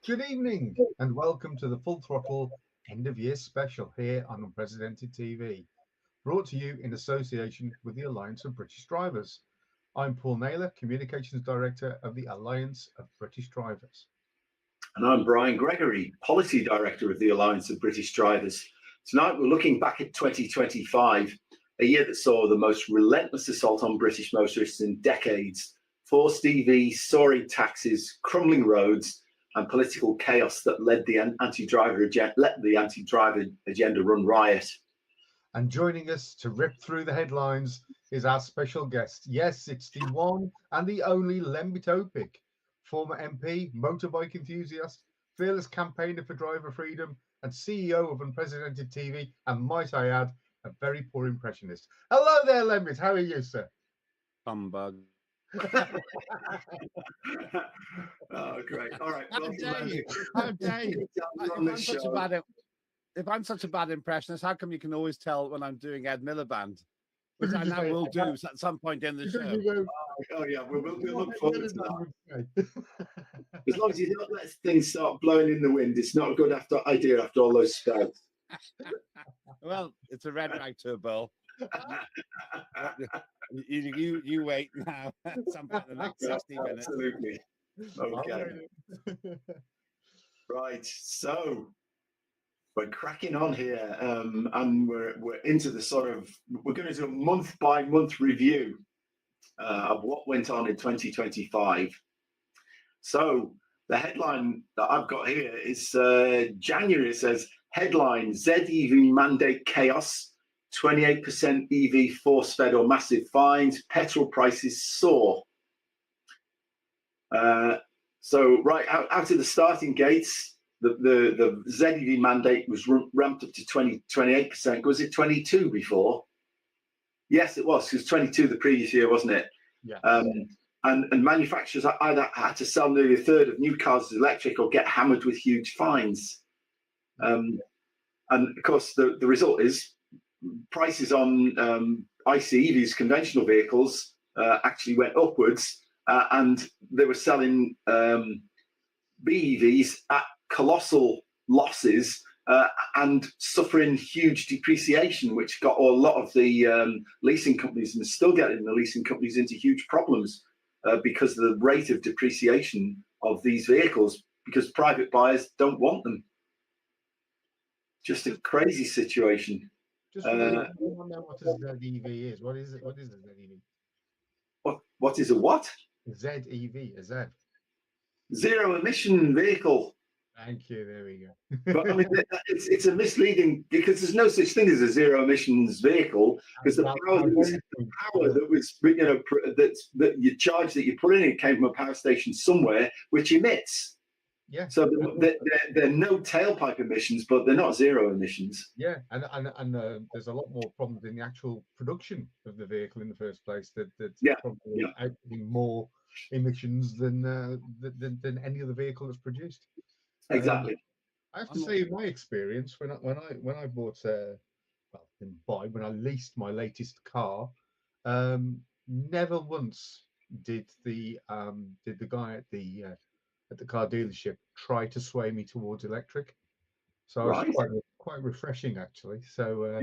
Good evening and welcome to the Full Throttle End of Year Special here on Unprecedented TV, brought to you in association with the Alliance of British Drivers. I'm Paul Naylor, Communications Director of the Alliance of British Drivers. And I'm Brian Gregory, Policy Director of the Alliance of British Drivers. Tonight we're looking back at 2025, a year that saw the most relentless assault on British motorists in decades, forced EVs, soaring taxes, crumbling roads, and political chaos that led the anti-driver agenda run riot. And joining us to rip through the headlines is our special guest. Yes, it's the one and the only Lembit Öpik, former MP, motorbike enthusiast, fearless campaigner for driver freedom, and CEO of Unprecedented TV, and might I add, a very poor impressionist. Hello there, Lembit. How are you, sir? Humbug. Oh, great. All right. How dare you? How dare you? If I'm such a bad impressionist, how come you can always tell when I'm doing Ed Miliband? Which I now will do at some point in the show. Oh yeah, we'll look forward to that. As long as you don't let things start blowing in the wind, it's not a good idea after all those spouts. Well, it's a red rag to a bull. You wait now. At some point in the next 60 minutes. Absolutely. Okay. Right. So we're cracking on here, and we're into the we're going to do a month by month review of what went on in 2025. So the headline that I've got here is January. It says headline: ZEV mandate chaos. 28% EV force-fed or massive fines. Petrol prices soar. So right out of the starting gates, the ZEV mandate was ramped up to 28%. Was it 22 before? Yes, it was. It was 22 the previous year, wasn't it? Yeah. And manufacturers either had to sell nearly a third of new cars as electric or get hammered with huge fines. And of course, the result is prices on ICE EVs, conventional vehicles, actually went upwards, and they were selling BEVs at colossal losses and suffering huge depreciation, which got a lot of the leasing companies, and still getting the leasing companies, into huge problems because of the rate of depreciation of these vehicles, because private buyers don't want them. Just a crazy situation. Just know what a ZEV is. What is it? What is a ZEV? What is a what? ZEV, a Z. Zero emission vehicle. Thank you. There we go. But I mean, it's a misleading, because there's no such thing as a zero emissions vehicle, because the power that was, that you charge, that you put in it, came from a power station somewhere which emits. Yeah. So they're no tailpipe emissions, but they're not zero emissions. Yeah, and there's a lot more problems in the actual production of the vehicle in the first place. That's probably outputting more emissions than any other vehicle that's produced. Exactly. I have to say, in my experience, when I bought when I leased my latest car, never once did the guy at the car dealership try to sway me towards electric. So it was quite refreshing, actually. So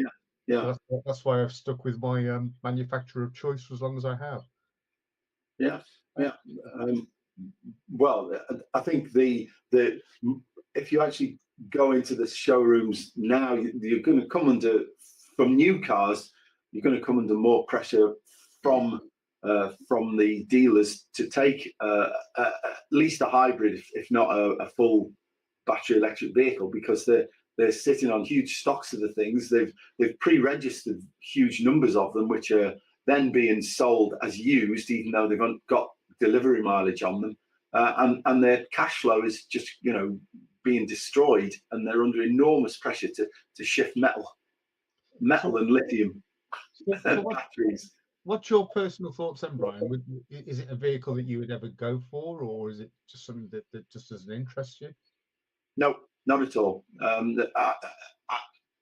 so that's why I've stuck with my manufacturer of choice for as long as I have. Well, I think the if you actually go into the showrooms now, you're going to come under, from new cars, you're going to come under more pressure from the dealers to take at least a hybrid, if not a full battery electric vehicle, because they're sitting on huge stocks of the things. They've pre-registered huge numbers of them, which are then being sold as used, even though they've got delivery mileage on them, and their cash flow is just being destroyed, and they're under enormous pressure to shift metal and lithium batteries. What's your personal thoughts then, Brian? Is it a vehicle that you would ever go for, or is it just something that just doesn't interest you? No, not at all.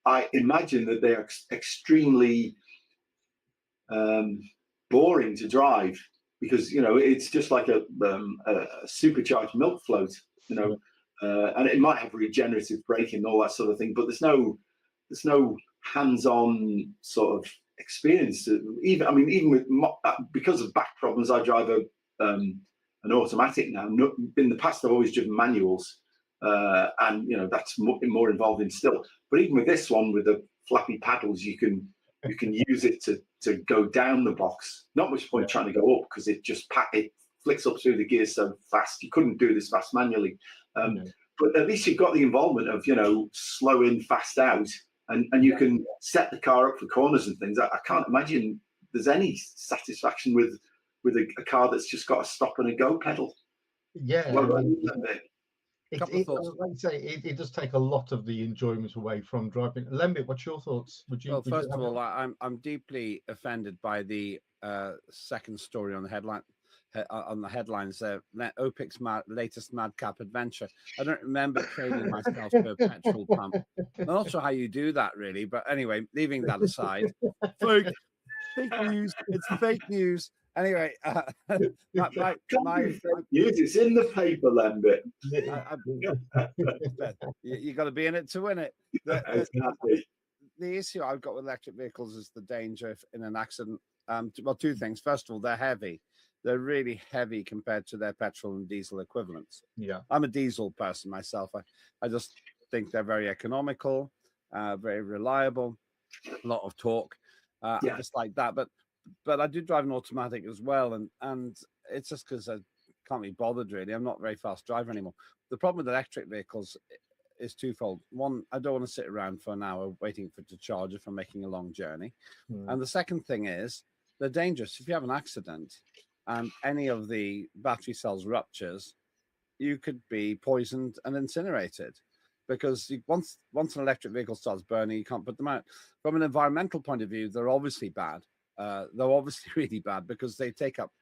I imagine that they are extremely boring to drive, because it's just like a supercharged milk float. and it might have regenerative braking and all that sort of thing, but there's no hands-on sort of experience. Even with because of back problems, I drive an automatic now. In the past, I've always driven manuals, and that's more involving still. But even with this one, with the flappy paddles, you can use it to go down the box. Not much point trying to go up because it flicks up through the gears so fast. You couldn't do this fast manually. But at least you've got the involvement of slow in, fast out, and you can set the car up for corners and things. I can't imagine there's any satisfaction with a car that's just got a stop and a go pedal. Yeah. Well, Like I say, it does take a lot of the enjoyment away from driving. Lembit, what's your thoughts? First of all, I'm deeply offended by the second story on the headline. On the headlines there, Öpik's latest madcap adventure. I don't remember trading myself to a petrol pump. I'm not sure how you do that, really. But anyway, leaving that aside, fake news. It's fake news. Anyway, my news. It's in the paper, Lembit. You got to be in it to win it. Exactly. The issue I've got with electric vehicles is the danger in an accident. Well, two things. First of all, they're heavy. They're really heavy compared to their petrol and diesel equivalents. Yeah, I'm a diesel person myself. I just think they're very economical, very reliable, a lot of torque. I just like that. But I do drive an automatic as well, and it's just because I can't be bothered really. I'm not a very fast driver anymore. The problem with electric vehicles is twofold. One, I don't want to sit around for an hour waiting for it to charge if I'm making a long journey. And the second thing is they're dangerous. If you have an accident and any of the battery cells ruptures, you could be poisoned and incinerated, because once an electric vehicle starts burning, you can't put them out. From an environmental point of view, they're obviously bad. They're obviously really bad because they take up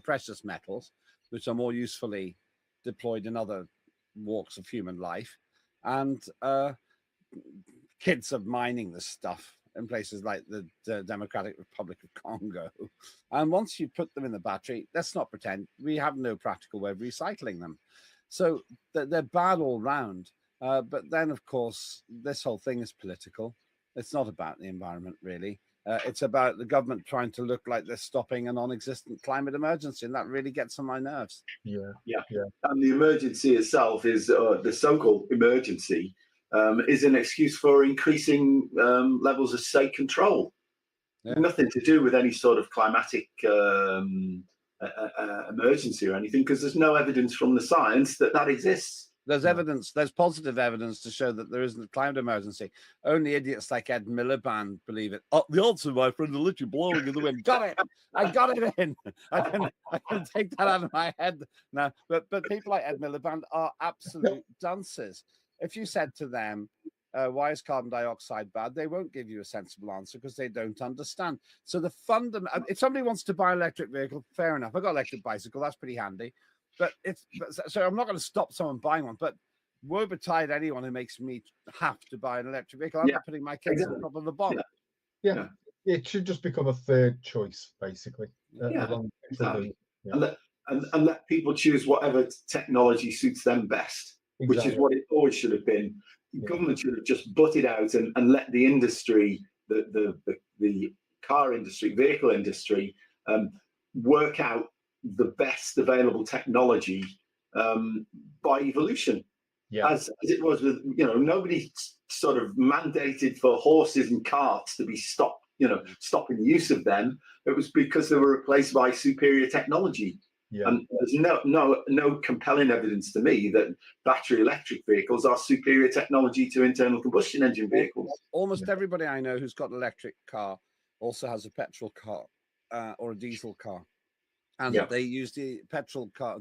precious metals, which are more usefully deployed in other walks of human life. And kids are mining this stuff in places like the Democratic Republic of Congo. And once you put them in the battery, let's not pretend we have no practical way of recycling them. So they're bad all round. But then, of course, this whole thing is political. It's not about the environment, really. It's about the government trying to look like they're stopping a non-existent climate emergency, and that really gets on my nerves. Yeah. And the emergency itself is the so-called emergency is an excuse for increasing levels of state control. Nothing to do with any sort of climatic emergency or anything, because there's no evidence from the science that exists. There's evidence, there's positive evidence to show that there isn't a climate emergency. Only idiots like Ed Miliband believe it. Oh, the answer, my friend, is literally blowing in the wind. Got it. I got it in. I can take that out of my head now. But people like Ed Miliband are absolute dunces. If you said to them, why is carbon dioxide bad? They won't give you a sensible answer because they don't understand. So the fundamental, if somebody wants to buy an electric vehicle, fair enough. I've got an electric bicycle. That's pretty handy. So I'm not going to stop someone buying one, but woe betide anyone who makes me have to buy an electric vehicle. I'm not putting my kids on top of the bomb. Yeah, it should just become a third choice, basically. Exactly. And let people choose whatever technology suits them best, which is what it always should have been. Government should have just butted out and let the industry, the car industry, vehicle industry, work out the best available technology by evolution, as it was with nobody sort of mandated for horses and carts to be stopping the use of them. It was because they were replaced by superior technology. And there's no compelling evidence to me that battery electric vehicles are superior technology to internal combustion engine vehicles. Almost everybody I know who's got an electric car also has a petrol car or a diesel car. And they use the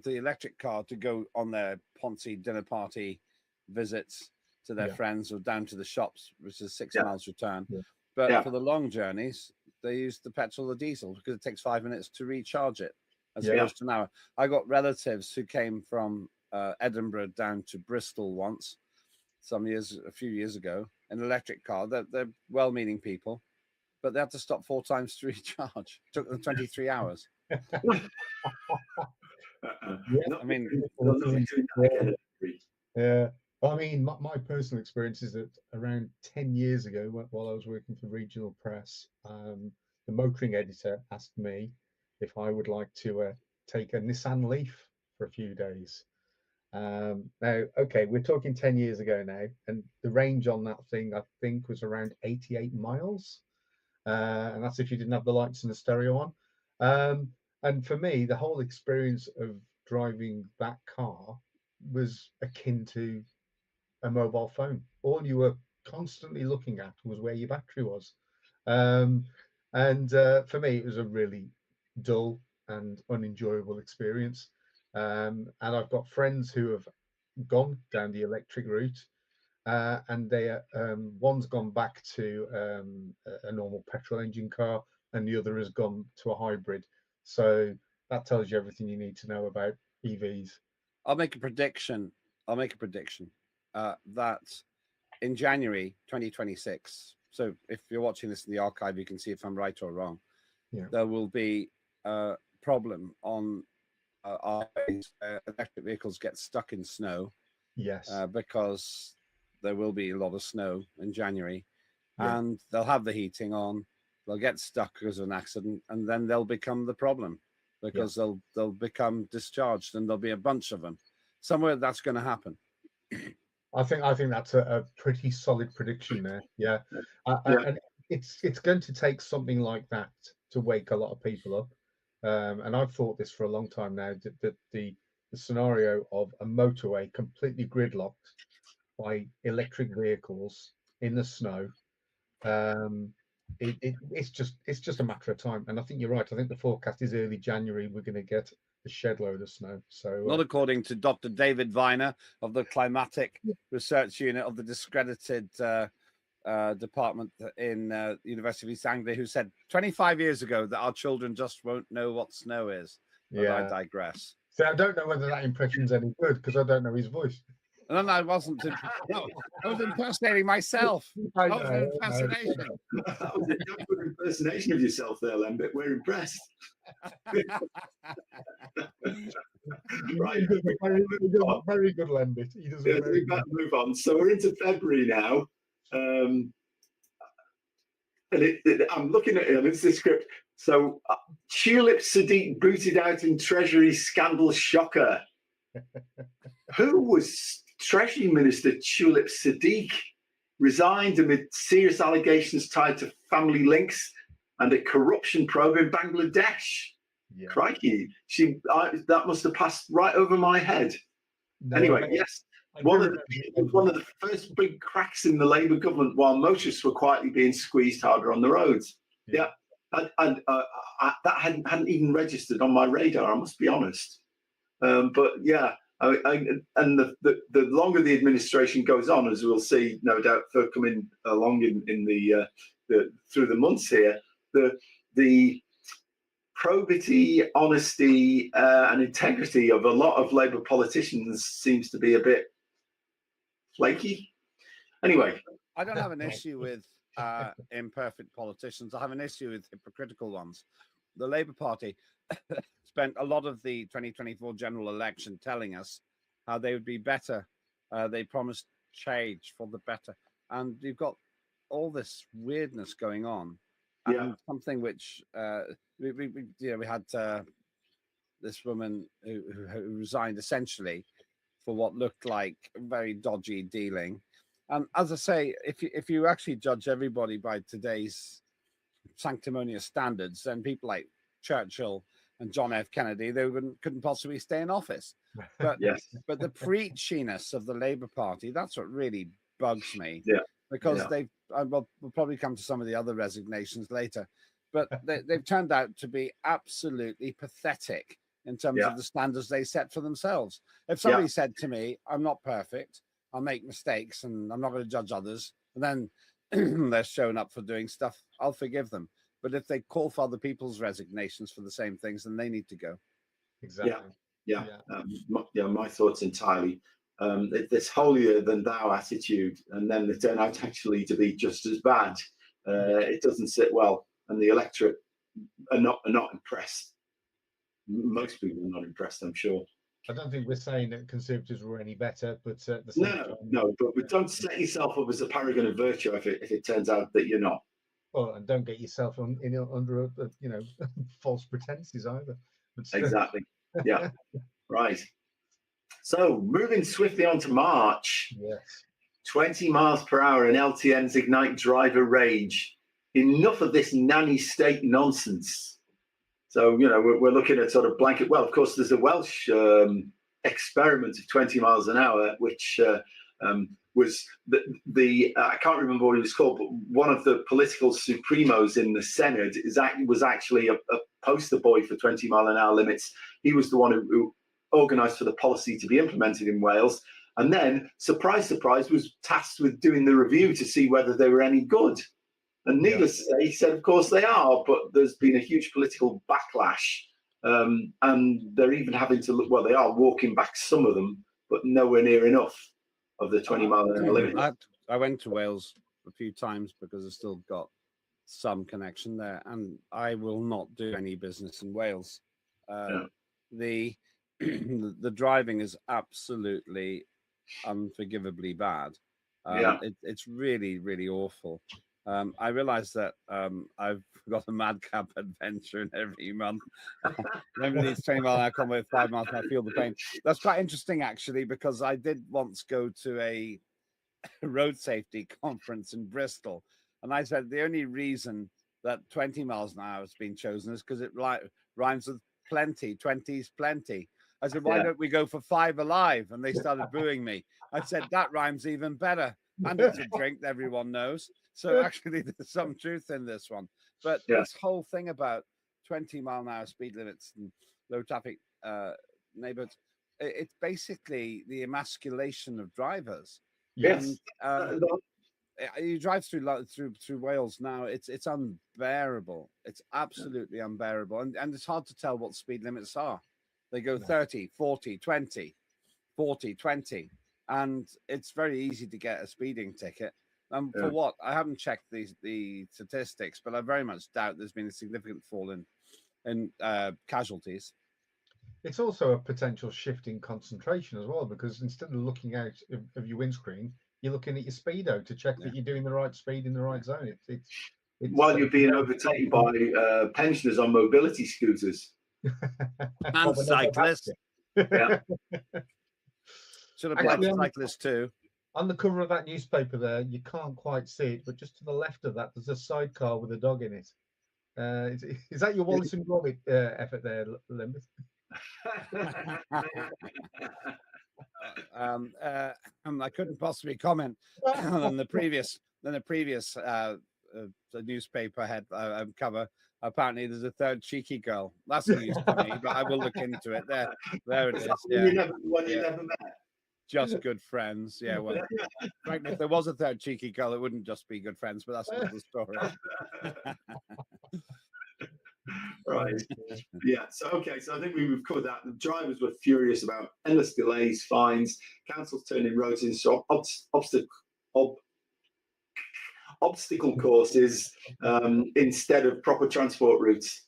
electric car to go on their Ponzi dinner party visits to their friends or down to the shops, which is 6 miles return. But for the long journeys, they use the petrol or diesel because it takes 5 minutes to recharge it as opposed to an hour. I got relatives who came from Edinburgh down to Bristol once, a few years ago, in an electric car. They're well-meaning people, but they had to stop 4 times to recharge. It took them 23 hours. I mean, Yeah. I mean, my personal experience is that around 10 years ago, while I was working for regional press, the motoring editor asked me if I would like to take a Nissan Leaf for a few days. Now, okay, we're talking 10 years ago now, and the range on that thing, I think, was around 88 miles. And that's if you didn't have the lights and the stereo on. And for me, the whole experience of driving that car was akin to a mobile phone. All you were constantly looking at was where your battery was. Um, and for me, it was a really dull and unenjoyable experience. And I've got friends who have gone down the electric route, and they one's gone back to a normal petrol engine car, and the other has gone to a hybrid. So that tells you everything you need to know about EVs. I'll make a prediction. That in January 2026, so if you're watching this in the archive, you can see if I'm right or wrong. Yeah. There will be a problem on our electric vehicles get stuck in snow. Yes. Because there will be a lot of snow in January, Yeah. and they'll have the heating on. They'll get stuck because of an accident, and then they'll become the problem because they'll become discharged, and there'll be a bunch of them. Somewhere that's going to happen. I think that's a pretty solid prediction there. Yeah. Yeah. And it's going to take something like that to wake a lot of people up. And I've thought this for a long time now, that the scenario of a motorway completely gridlocked by electric vehicles in the snow, it's just a matter of time. And I think you're right. I think the forecast is early January. We're going to get a shed load of snow. So not according to Dr. David Viner of the Climatic Research Unit of the discredited department in the University of East Anglia, who said 25 years ago that our children just won't know what snow is. But I digress. So I don't know whether that impression's any good because I don't know his voice. No, I wasn't. No, I was impersonating myself. That was an impersonation. That was a good impersonation of yourself there, Lembit. We're impressed. Right. Very good, Lembit. He does a very good. Move on. So we're into February now. And I'm looking at it, and it's the script. So Tulip Sadiq booted out in Treasury scandal shocker. Who was Treasury Minister Tulip Sadiq? Resigned amid serious allegations tied to family links and a corruption probe in Bangladesh. Yeah. Crikey, that must have passed right over my head. No, anyway, yes, one of the first big cracks in the Labour government while motorists were quietly being squeezed harder on the roads. Yeah, and that hadn't even registered on my radar, I must be honest. But yeah, and the longer the administration goes on, as we'll see, no doubt, for coming along in the through the months here, the probity, honesty, and integrity of a lot of Labour politicians seems to be a bit flaky. Anyway, I don't have an issue with imperfect politicians. I have an issue with hypocritical ones. The Labour Party spent a lot of the 2024 general election telling us how they would be better. They promised change for the better. And you've got all this weirdness going on. And something which we had this woman who resigned essentially for what looked like very dodgy dealing. And as I say, if you actually judge everybody by today's sanctimonious standards, then people like Churchill and John F. Kennedy, they couldn't possibly stay in office. But but the preachiness of the Labour Party, that's what really bugs me. Because we'll probably come to some of the other resignations later, but they've turned out to be absolutely pathetic in terms of the standards they set for themselves. If somebody said to me, I'm not perfect, I'll make mistakes and I'm not going to judge others, and then they're showing up for doing stuff, I'll forgive them. But if they call for other people's resignations for the same things, then they need to go. Exactly. My thoughts entirely. This holier than thou attitude, and then they turn out actually to be just as bad. It doesn't sit well, and the electorate are not impressed. Most people are not impressed, I'm sure. I don't think we're saying that Conservatives were any better, but at the same time, No, but don't set yourself up as a paragon of virtue if it turns out that you're not. well, and don't get yourself under a false pretenses either. But Exactly. Yeah. Right. So moving swiftly on to March. yes. 20 miles per hour and LTNs ignite driver rage. Enough of this nanny state nonsense. So, we're looking at sort of blanket. Well, of course, there's a Welsh experiment of 20 miles an hour, which was I can't remember what he was called, but one of the political supremos in the Senate was actually a poster boy for 20 mile an hour limits. He was the one who organised for the policy to be implemented in Wales. And then, surprise, surprise, was tasked with doing the review to see whether they were any good. And needless to say, he said, of course they are, but there's been a huge political backlash. And they're even having to look, well, they are walking back some of them, but nowhere near enough of the 20 mile an hour limit. I went to Wales a few times because I've still got some connection there, and I will not do any business in Wales. The driving is absolutely unforgivably bad. It's really, really awful. I realize that I've got a madcap adventure in every month. Remember these 20 mile an hour combo with 5 miles, and I feel the pain. That's quite interesting, actually, because I did once go to a road safety conference in Bristol, and I said the only reason that 20 miles an hour has been chosen is because it rhymes with plenty. 20's plenty. I said, why don't we go for 5 alive? And they started booing me. I said, that rhymes even better. And it's a drink that everyone knows. So actually, there's some truth in this one. But this whole thing about 20 mile an hour speed limits and low traffic neighborhoods, it's basically the emasculation of drivers. Yes. And, you drive through Wales now, it's unbearable. It's absolutely unbearable. And it's hard to tell what speed limits are. They go 30, 40, 20, 40, 20. And it's very easy to get a speeding ticket. For what? I haven't checked the statistics, but I very much doubt there's been a significant fall in casualties. It's also a potential shift in concentration as well, because instead of looking out of your windscreen, you're looking at your speedo to check that you're doing the right speed in the right zone. It's while you're being overtaken by pensioners on mobility scooters and cyclists. Should apply to cyclists too. On the cover of that newspaper there, you can't quite see it, but just to the left of that, there's a sidecar with a dog in it. Is that your Wallace and Gromit effort there, Lembit? I couldn't possibly comment on the previous the newspaper had cover. Apparently, there's a third cheeky girl. That's news to me, but I will look into it. There it is. You never met. Just good friends. Yeah, well, frankly, if there was a third cheeky girl, it wouldn't just be good friends, but that's another story. Right. Yeah. So I think we've covered that. The drivers were furious about endless delays, fines, councils turning roads into obstacle courses instead of proper transport routes,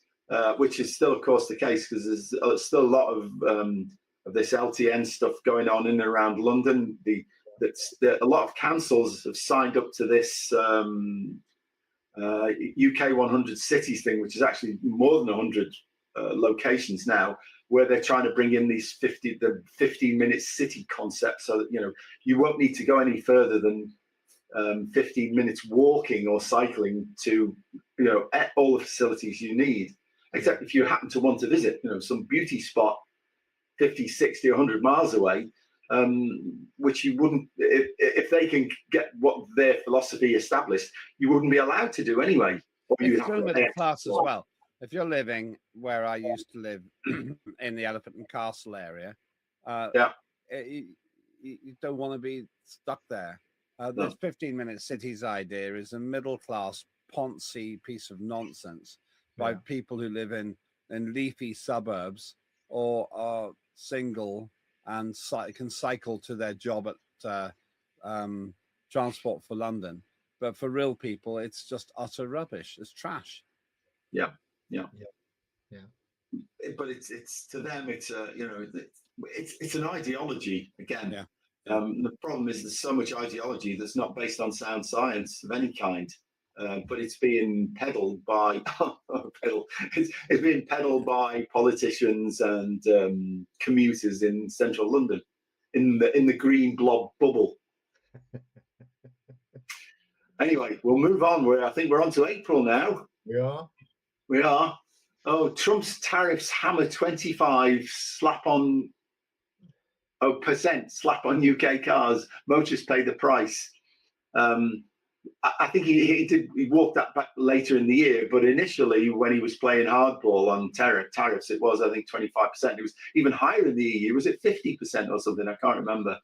which is still, of course, the case because there's still a lot of this LTN stuff going on in and around London. A lot of councils have signed up to this UK 100 cities thing, which is actually more than 100 locations now, where they're trying to bring in these 15-minute city concept, so that you won't need to go any further than 15 minutes walking or cycling to all the facilities you need, except if you happen to want to visit some beauty spot 50, 60, 100 miles away, which you wouldn't, if they can get what their philosophy established, you wouldn't be allowed to do anyway. It's still middle class as well. If you're living where I used to live in the Elephant and Castle area, you don't want to be stuck there. This 15-minute cities idea is a middle-class poncy piece of nonsense by people who live in leafy suburbs or are single and can cycle to their job at Transport for London. But for real people, it's just utter rubbish. It's trash. Yeah. But it's to them, it's it's an ideology again. Yeah. The problem is there's so much ideology that's not based on sound science of any kind, but it's being peddled by it's being peddled by politicians and commuters in central London, in the green blob bubble. Anyway, we'll move on. I think we're on to April now. We are. Oh, Trump's tariffs hammer 25 slap on UK cars. Motorists pay the price. I think he walked that back later in the year, but initially when he was playing hardball on tariffs, it was, I think, 25%. It was even higher in the EU. Was it 50% or something? I can't remember.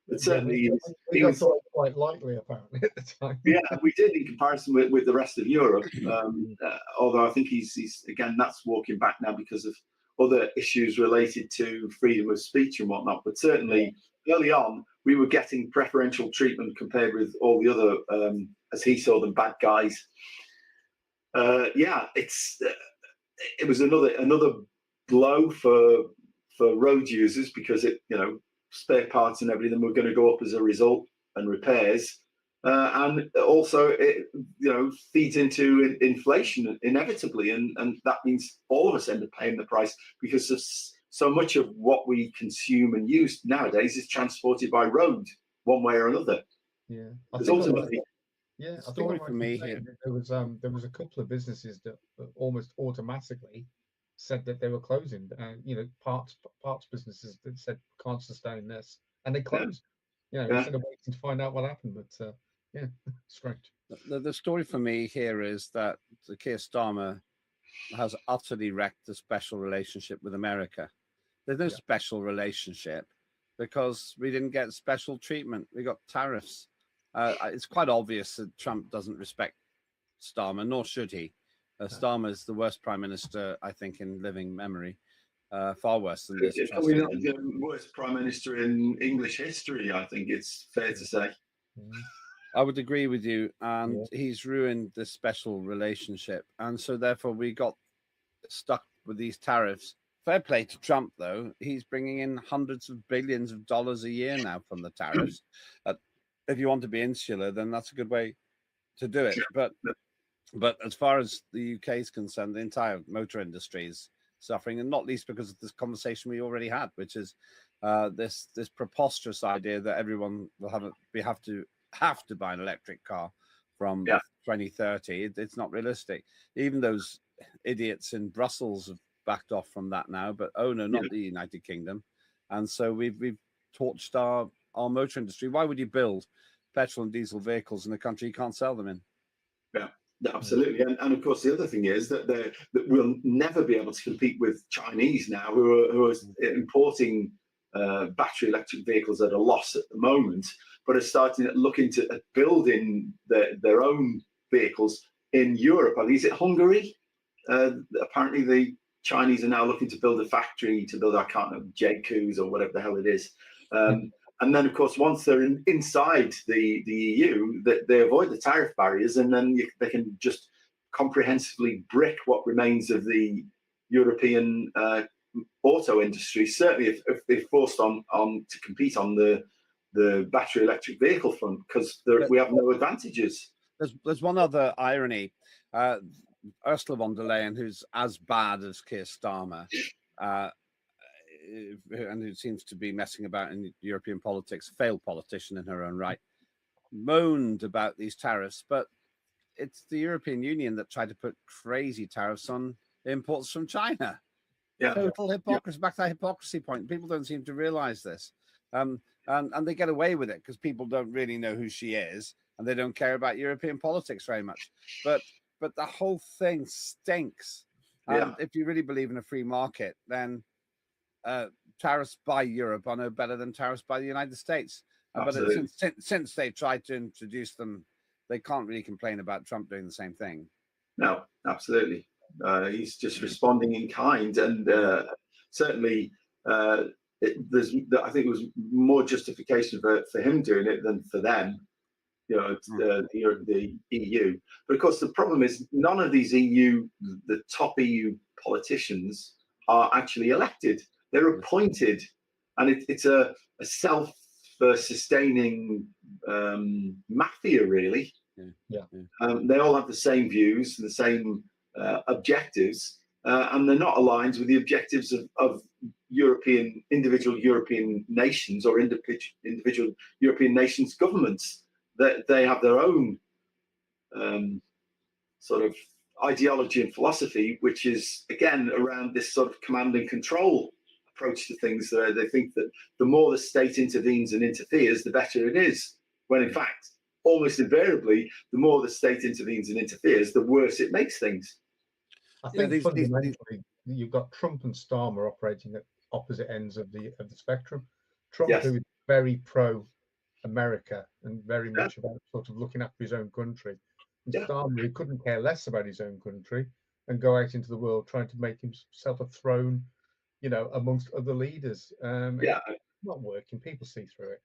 But certainly he was quite lightly, apparently, at the time. Yeah, we did in comparison with the rest of Europe. Although I think he's again, that's walking back now because of other issues related to freedom of speech and whatnot. But certainly early on, we were getting preferential treatment compared with all the other, as he saw them, bad guys. It was another blow for road users because spare parts and everything were going to go up as a result, and repairs, and also it feeds into inflation inevitably, and that means all of us end up paying the price because of so much of what we consume and use nowadays is transported by road one way or another. Yeah, ultimately. Yeah, I story think for me here there was a couple of businesses that almost automatically said that they were closing. Parts businesses that said can't sustain this, and they closed. Instead of waiting to find out what happened. But strange. The story for me here is that Keir Starmer has utterly wrecked the special relationship with America. There's no special relationship because we didn't get special treatment. We got tariffs. It's quite obvious that Trump doesn't respect Starmer, nor should he. Starmer is the worst prime minister, I think, in living memory. Far worse than this. Probably not the worst prime minister in English history, I think it's fair to say. I would agree with you. And he's ruined this special relationship. And so therefore we got stuck with these tariffs. Fair play to Trump, though. He's bringing in hundreds of billions of dollars a year now from the tariffs. If you want to be insular, then that's a good way to do it. But as far as the UK is concerned, the entire motor industry is suffering, and not least because of this conversation we already had, which is this preposterous idea that everyone will have to buy an electric car from 2030. It's not realistic. Even those idiots in Brussels have backed off from that now, but not the United Kingdom. And so we've torched our motor industry. Why would you build petrol and diesel vehicles in a country you can't sell them in? Yeah. Absolutely, and of course the other thing is that we'll never be able to compete with Chinese now, who are importing battery electric vehicles at a loss at the moment, but are starting to look into building their own vehicles in Europe. I think is it Hungary? Apparently the Chinese are now looking to build a factory to build, I can't know, JQs or whatever the hell it is. And then, of course, once they're inside the EU, they avoid the tariff barriers, and then they can just comprehensively brick what remains of the European auto industry. Certainly, if they're forced on to compete on the battery electric vehicle front, because we have no advantages. There's one other irony. Ursula von der Leyen, who's as bad as Keir Starmer, and who seems to be messing about in European politics, failed politician in her own right, moaned about these tariffs, but it's the European Union that tried to put crazy tariffs on imports from China. Total hypocrisy. Back to that hypocrisy point. People don't seem to realize this. And they get away with it because people don't really know who she is and they don't care about European politics very much. But the whole thing stinks. And if you really believe in a free market, then tariffs by Europe are no better than tariffs by the United States. But since they tried to introduce them, they can't really complain about Trump doing the same thing. No, absolutely. He's just responding in kind, and certainly I think it was more justification for him doing it than for them. The EU. But of course, the problem is none of these the top EU politicians are actually elected. They're appointed and it's a self-sustaining mafia, really. Yeah. They all have the same views and the same objectives, and they're not aligned with the objectives of individual European nations or individual European nations governments. That they have their own sort of ideology and philosophy, which is again around this sort of command and control approach to things. They think that the more the state intervenes and interferes, the better it is. When in fact, almost invariably, the more the state intervenes and interferes, the worse it makes things. I think fundamentally, you've got Trump and Starmer operating at opposite ends of the spectrum. Trump, who is very pro-America and very much about sort of looking after his own country, and Starmer, who couldn't care less about his own country and go out into the world trying to make himself a throne, amongst other leaders. It's not working. People see through it.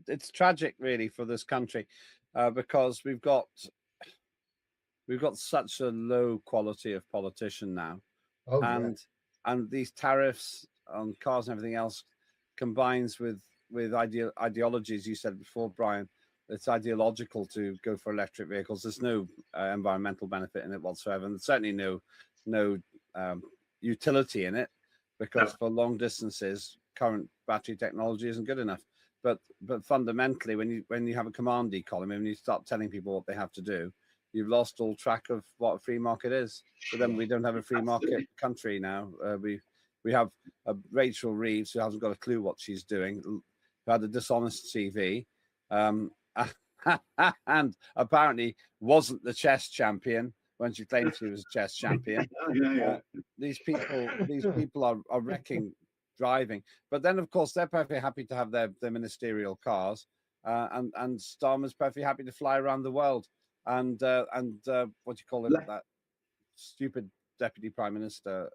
It's tragic, really, for this country, because we've got such a low quality of politician now, and these tariffs on cars and everything else combines with ideologies. You said before, Brian, it's ideological to go for electric vehicles. There's no environmental benefit in it whatsoever, and certainly no utility in it, because for long distances, current battery technology isn't good enough. But fundamentally, when you have a command economy, when you start telling people what they have to do, you've lost all track of what a free market is. So then we don't have a free market country now. We have Rachel Reeves, who hasn't got a clue what she's doing, who had a dishonest CV, and apparently wasn't the chess champion when she claimed she was a chess champion. These people are wrecking driving, but then of course they're perfectly happy to have their ministerial cars, and Starmer's perfectly happy to fly around the world, and what do you call him, that stupid deputy prime minister,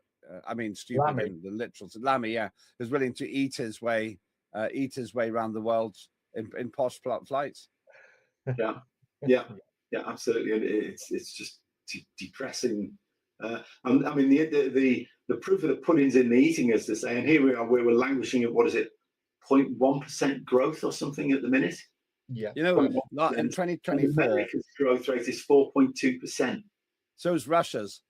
stupid Lammy. In the literal Lammy, is willing to eat his way around the world in posh flights. Absolutely, and it's just depressing. The proof of the pudding's in the eating, as they say, and here we are, where we're languishing at 0.1% growth or something at the minute. Yeah, in 2024, America's growth rate is 4.2%. So is Russia's.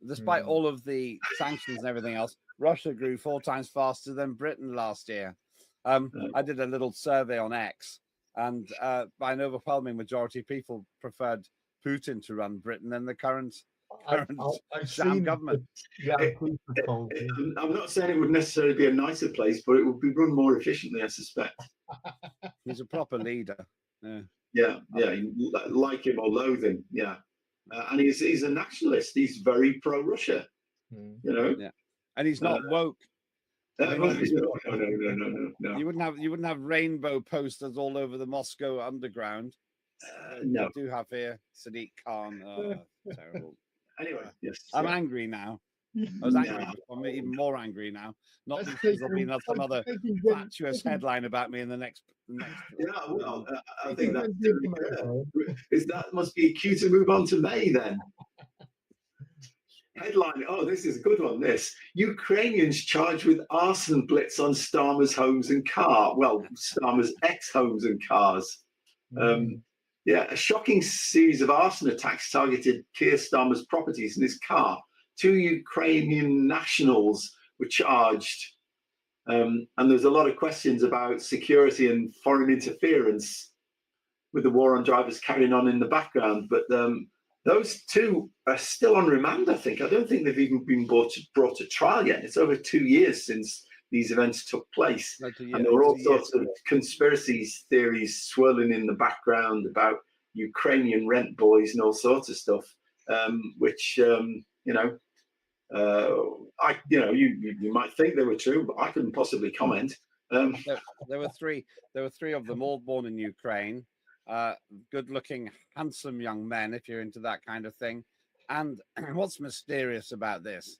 Despite all of the sanctions and everything else, Russia grew 4 times faster than Britain last year. I did a little survey on X, and by an overwhelming majority of people preferred Putin to run Britain than the current sham government. I'm not saying it would necessarily be a nicer place, but it would be run more efficiently, I suspect. He's a proper leader. Like him or loathe him. And he's a nationalist. He's very pro-Russia. And he's not woke. No. You wouldn't have rainbow posters all over the Moscow underground. No. We do have here Sadiq Khan. Terrible. Anyway, yes. I'm angry now. I was angry before. I'm even more angry now. Not because there'll be some other fatuous headline about me in the next. I think that must be a cue to move on to May then. Headline. Oh, this is a good one. This: Ukrainians charged with arson blitz on Starmer's homes and car. Well, Starmer's ex-homes and cars. A shocking series of arson attacks targeted Keir Starmer's properties and his car. 2 Ukrainian nationals were charged, and there's a lot of questions about security and foreign interference with the war on drivers carrying on in the background. But those two are still on remand, I think. I don't think they've even been brought to trial yet. It's over 2 years since these events took place. And there were all sorts of conspiracy theories swirling in the background about Ukrainian rent boys and all sorts of stuff, which, you might think they were true, but I couldn't possibly comment. There were three of them, all born in Ukraine. Good-looking, handsome young men, if you're into that kind of thing. And what's mysterious about this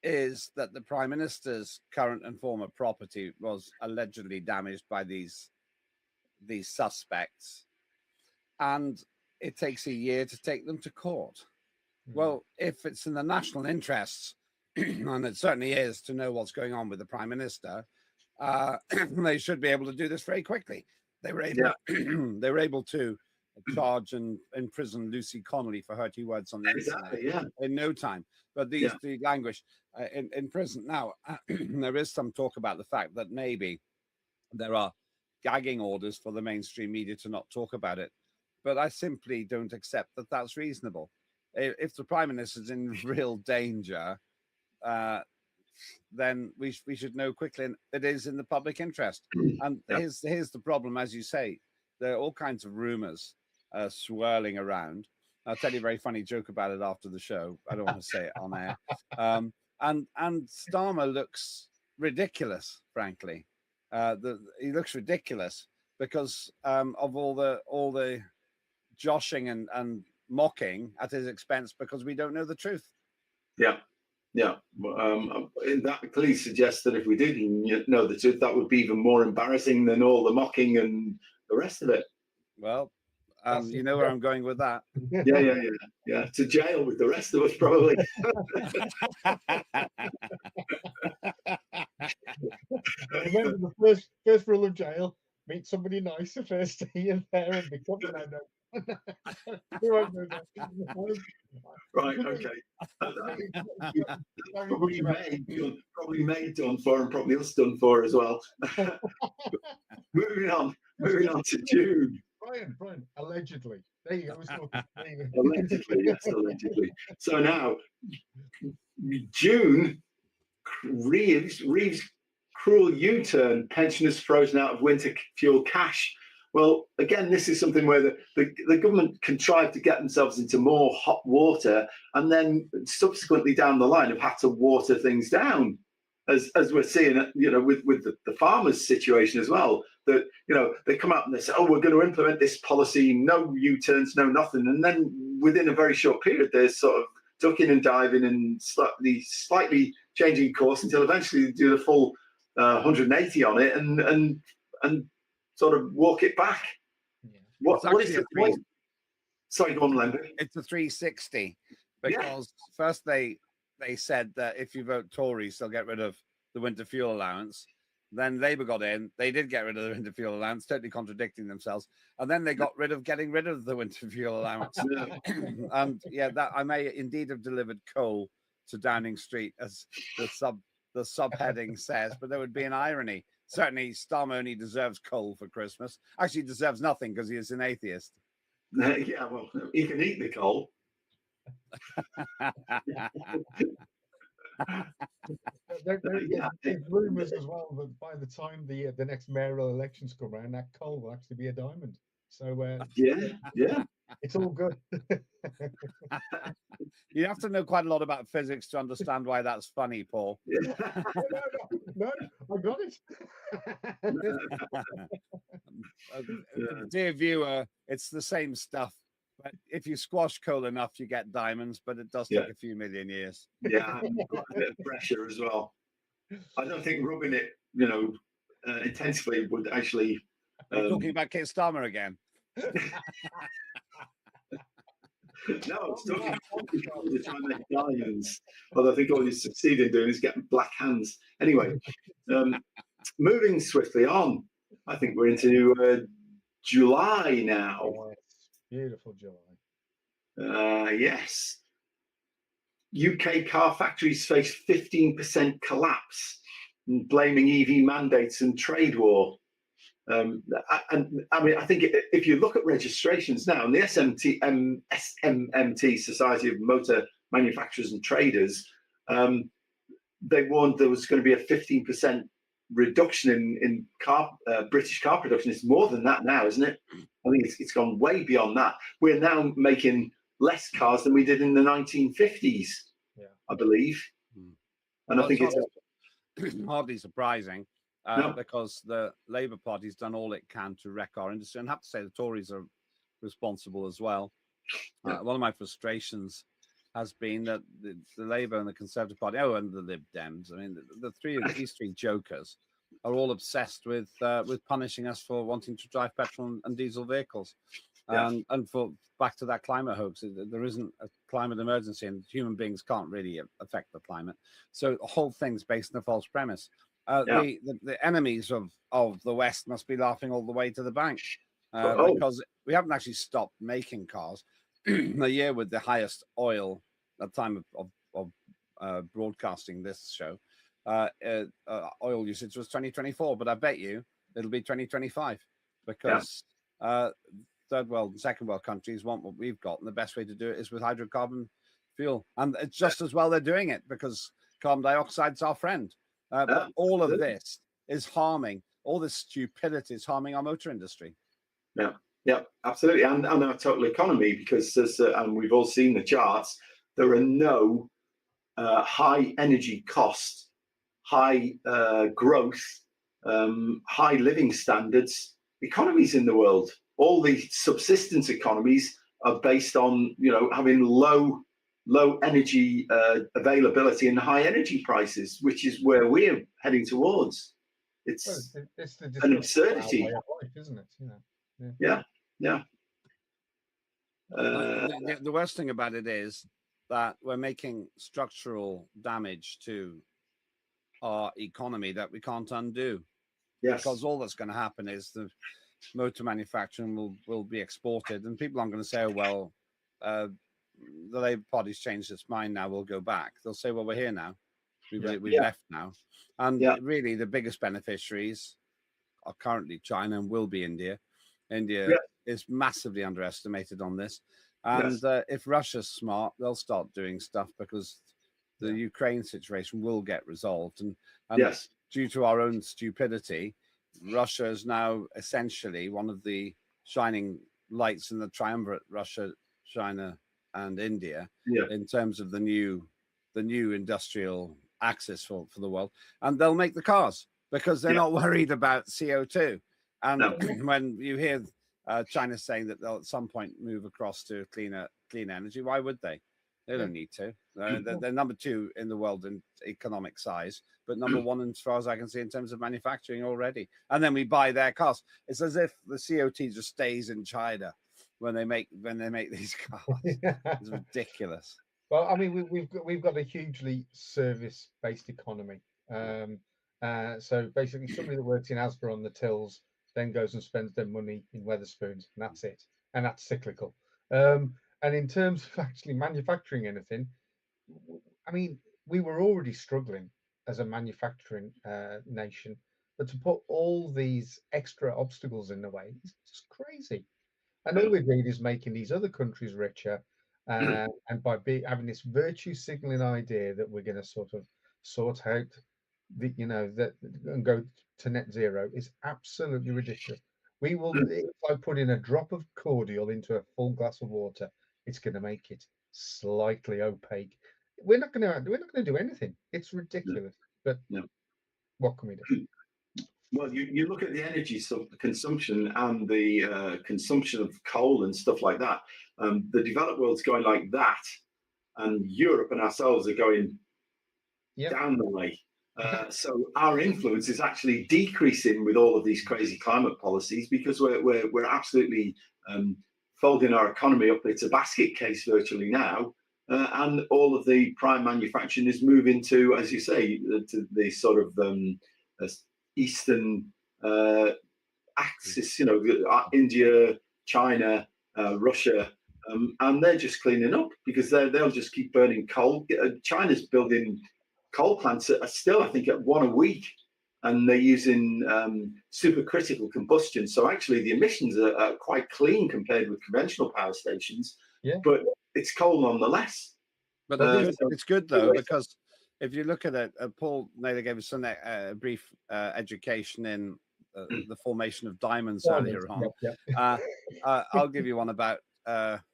is that the Prime Minister's current and former property was allegedly damaged by these suspects, and it takes a year to take them to court. Well, if it's in the national interests and it certainly is, to know what's going on with the Prime Minister, they should be able to do this very quickly. They were able, they were able to charge and imprison Lucy Connolly for her 2 words on the internet in no time. But the language in prison now, there is some talk about the fact that maybe there are gagging orders for the mainstream media to not talk about it. But I simply don't accept that that's reasonable. If the Prime Minister is in real danger, then we should know quickly, and it is in the public interest. And here's the problem, as you say, there are all kinds of rumors swirling around. I'll tell you a very funny joke about it after the show. I don't want to say it on air. And Starmer looks ridiculous, frankly. He looks ridiculous because of all the joshing and mocking at his expense, because we don't know the truth. That clearly suggests that if we did know the truth, that would be even more embarrassing than all the mocking and the rest of it. Well, you know where I'm going with that. Yeah. To jail with the rest of us, probably. Remember, the first rule of jail: meet somebody nice the first day you're there and become Right. Okay. Probably May done for, and probably us done for as well. Moving on to June. Brian, allegedly. There you go. Allegedly, yes, allegedly. So now, June, Reeves' cruel U-turn, pensioners frozen out of winter fuel cash. Well, again, this is something where the government contrived to get themselves into more hot water, and then subsequently down the line have had to water things down, as we're seeing, with the farmers' situation as well. That they come out and they say, "Oh, we're going to implement this policy, no U-turns, no nothing," and then within a very short period, they're sort of ducking and diving and slightly changing course until eventually they do the full 180 on it and sort of walk it back. What is the point? Sorry, go on, Lembit. It's a 360 because first they said that if you vote Tories, they'll get rid of the winter fuel allowance. Then Labour got in. They did get rid of the winter fuel allowance, totally contradicting themselves. And then they got rid of getting rid of the winter fuel allowance. And that I may indeed have delivered coal to Downing Street, as the subheading says, but there would be an irony. Certainly, Starmer only deserves coal for Christmas. Actually, deserves nothing because he is an atheist. Well, he can eat the coal. There's rumours as well that by the time the next mayoral elections come around, that coal will actually be a diamond. So it's all good. You have to know quite a lot about physics to understand why that's funny, Paul. No, I got it. Dear viewer, it's the same stuff. But if you squash coal enough, you get diamonds, but it does take a few million years. Yeah, got a bit of pressure as well. I don't think rubbing it, intensively would actually. Talking about Keir Starmer again. No, I was talking about the trying to make diamonds. Although I think all you succeed in doing is getting black hands. Anyway, moving swiftly on, I think we're into July now. Beautiful July. Yes. UK car factories face 15% collapse, blaming EV mandates and trade war. And I mean, I think if you look at registrations now, and the SMMT, Society of Motor Manufacturers and Traders, they warned there was going to be a 15% reduction in British car production. It's more than that now, isn't it? I think it's gone way beyond that. We're now making less cars than we did in the 1950s, I believe. And I think it's hardly surprising because the Labour Party's done all it can to wreck our industry. And I have to say the Tories are responsible as well. One of my frustrations has been that the Labour and the Conservative Party, and the Lib Dems, I mean, these three jokers are all obsessed with punishing us for wanting to drive petrol and diesel vehicles. And for back to that climate hoax, there isn't a climate emergency, and human beings can't really affect the climate. So the whole thing's based on a false premise. The enemies of the West must be laughing all the way to the bank because we haven't actually stopped making cars. A year with the highest oil at the time of broadcasting this show, oil usage was 2024, but I bet you it'll be 2025 because third world and second world countries want what we've got, and the best way to do it is with hydrocarbon fuel. And it's just as well they're doing it because carbon dioxide's our friend. But all of this is harming, all this stupidity is harming our motor industry. Yeah, absolutely. And our total economy, because and we've all seen the charts, there are no high energy cost, high growth, high living standards economies in the world. All the subsistence economies are based on, having low energy availability and high energy prices, which is where we're heading towards. It's an absurdity, way of life, isn't it? Yeah. The worst thing about it is that we're making structural damage to our economy that we can't undo. Yes. Because all that's going to happen is the motor manufacturing will be exported, and people aren't going to say, oh, well, the Labour Party's changed its mind now, we'll go back. They'll say, well, we're here now. We've left now. And really the biggest beneficiaries are currently China and will be India. India is massively underestimated on this. And if Russia's smart, they'll start doing stuff because the Ukraine situation will get resolved. And due to our own stupidity, Russia is now essentially one of the shining lights in the triumvirate, Russia, China, and India, in terms of the new industrial axis for the world. And they'll make the cars because they're not worried about CO2. And when you hear China saying that they'll at some point move across to clean energy, why would they? They don't need to. They're number 2 in the world in economic size, but number 1 as far as I can see in terms of manufacturing already. And then we buy their cars. It's as if the CO2 just stays in China when they make these cars. It's ridiculous. Well, I mean, we've got a hugely service-based economy. So basically, somebody that works in Asda on the tills then goes and spends their money in Wetherspoons, and that's it. And that's cyclical. And in terms of actually manufacturing anything, I mean, we were already struggling as a manufacturing nation, but to put all these extra obstacles in the way is just crazy. And all we're doing is making these other countries richer, and by having this virtue signaling idea that we're going to sort out that and go to net zero is absolutely ridiculous. We will, if I put in a drop of cordial into a full glass of water, it's going to make it slightly opaque. We're not going to do anything. It's ridiculous. But what can we do? Well, you look at the energy consumption and the consumption of coal and stuff like that. The developed world's going like that, and Europe and ourselves are going down the way. So our influence is actually decreasing with all of these crazy climate policies because we're absolutely folding our economy up. It's a basket case virtually now, and all of the prime manufacturing is moving to, as you say, to the sort of Eastern axis, India, China, Russia, and they're just cleaning up because they'll just keep burning coal. China's building coal plants are still, I think, at 1 a week, and they're using supercritical combustion. So actually, the emissions are quite clean compared with conventional power stations. But it's coal nonetheless. But it's good though, because if you look at it, Paul Naylor gave us a brief education in the formation of diamonds earlier on. I'll give you one about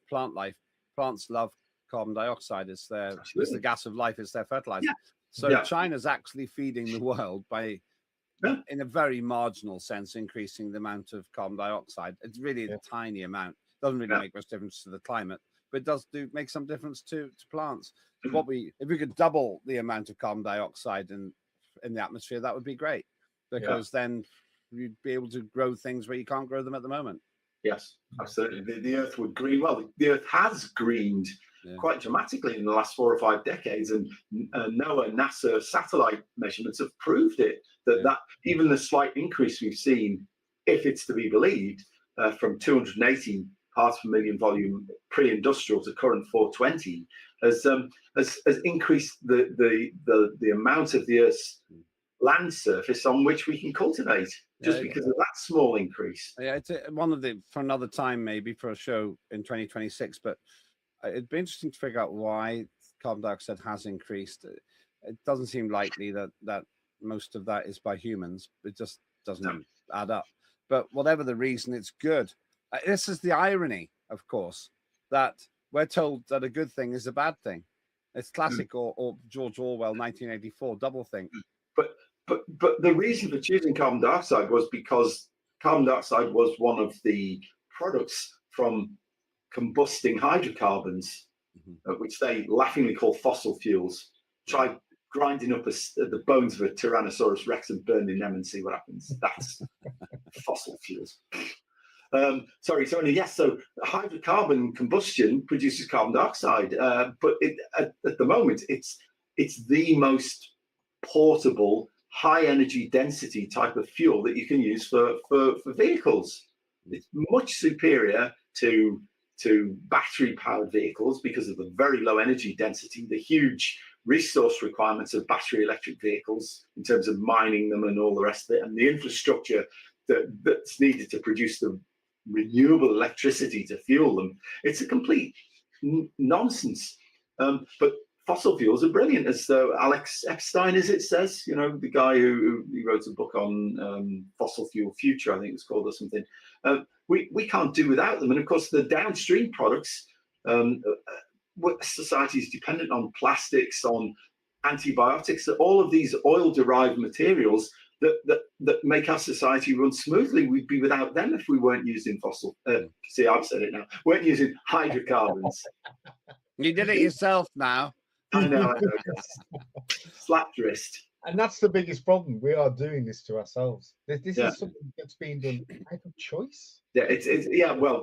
plant life. Plants love carbon dioxide. It's the gas of life. It's their fertilizer. So China's actually feeding the world by, in a very marginal sense, increasing the amount of carbon dioxide. It's really a tiny amount. Doesn't really make much difference to the climate, but it does make some difference to plants. If we could double the amount of carbon dioxide in the atmosphere, that would be great, because then you'd be able to grow things where you can't grow them at the moment. Yes, absolutely. The earth would green. Well, the earth has greened quite dramatically in the last 4 or 5 decades, and NOAA, NASA satellite measurements have proved it. That even the slight increase we've seen, if it's to be believed, from 280 parts per million volume pre-industrial to current 420, has increased the amount of the Earth's land surface on which we can cultivate, just because of that small increase. Yeah, it's one of the, for another time, maybe for a show in 2026, but it'd be interesting to figure out why carbon dioxide has increased. It doesn't seem likely that most of that is by humans. It just doesn't add up. But whatever the reason, it's good. This is the irony, of course, that we're told that a good thing is a bad thing. It's classic or George Orwell 1984 doublethink. But the reason for choosing carbon dioxide was because carbon dioxide was one of the products from combusting hydrocarbons, which they laughingly call fossil fuels. Try grinding up the bones of a Tyrannosaurus Rex and burning them and see what happens. That's fossil fuels. So hydrocarbon combustion produces carbon dioxide, but at the moment it's the most portable, high energy density type of fuel that you can use for vehicles. It's much superior to battery powered vehicles because of the very low energy density, the huge resource requirements of battery electric vehicles in terms of mining them and all the rest of it, and the infrastructure that's needed to produce the renewable electricity to fuel them. It's a complete nonsense. But fossil fuels are brilliant, as though Alex Epstein, as it says, the guy who wrote a book on fossil fuel future, I think it's called, or something. We can't do without them. And of course, the downstream products, society is dependent on plastics, on antibiotics, all of these oil-derived materials that make our society run smoothly. We'd be without them if we weren't using see, I've said it now, weren't using hydrocarbons. You did it yourself now. I know, yes. Slapped wrist. And that's the biggest problem. We are doing this to ourselves. This is something that's being done out of choice. Yeah, it's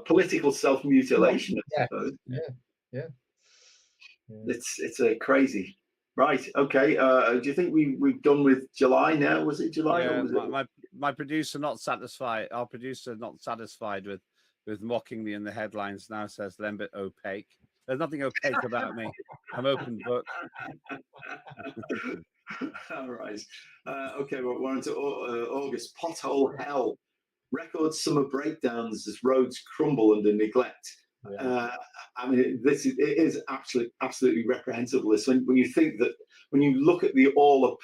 political self-mutilation. Yeah. It's a crazy. Right. Okay. Do you think we've done with July now? Was it July? Yeah, or was my producer not satisfied. Our producer not satisfied with mocking me in the headlines now says Lembit Öpik. There's nothing opaque about me. I'm open book. All right. Okay. Well, we're into August. Pothole hell. Record summer breakdowns as roads crumble under neglect. Yeah. I mean, it is absolutely reprehensible. This when you think that, when you look at the all-up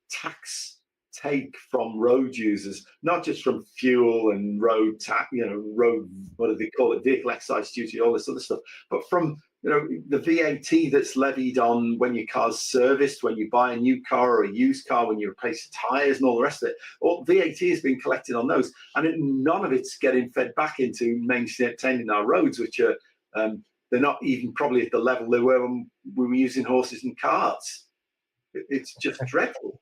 tax take from road users, not just from fuel and road tax, road, what do they call it, vehicle excise duty, all this other stuff, but from the VAT that's levied on when your car's serviced, when you buy a new car or a used car, when you replace tires and all the rest of it. All VAT has been collected on those, and none of it's getting fed back into maintaining our roads, which are they're not even probably at the level they were when we were using horses and carts. It's just dreadful.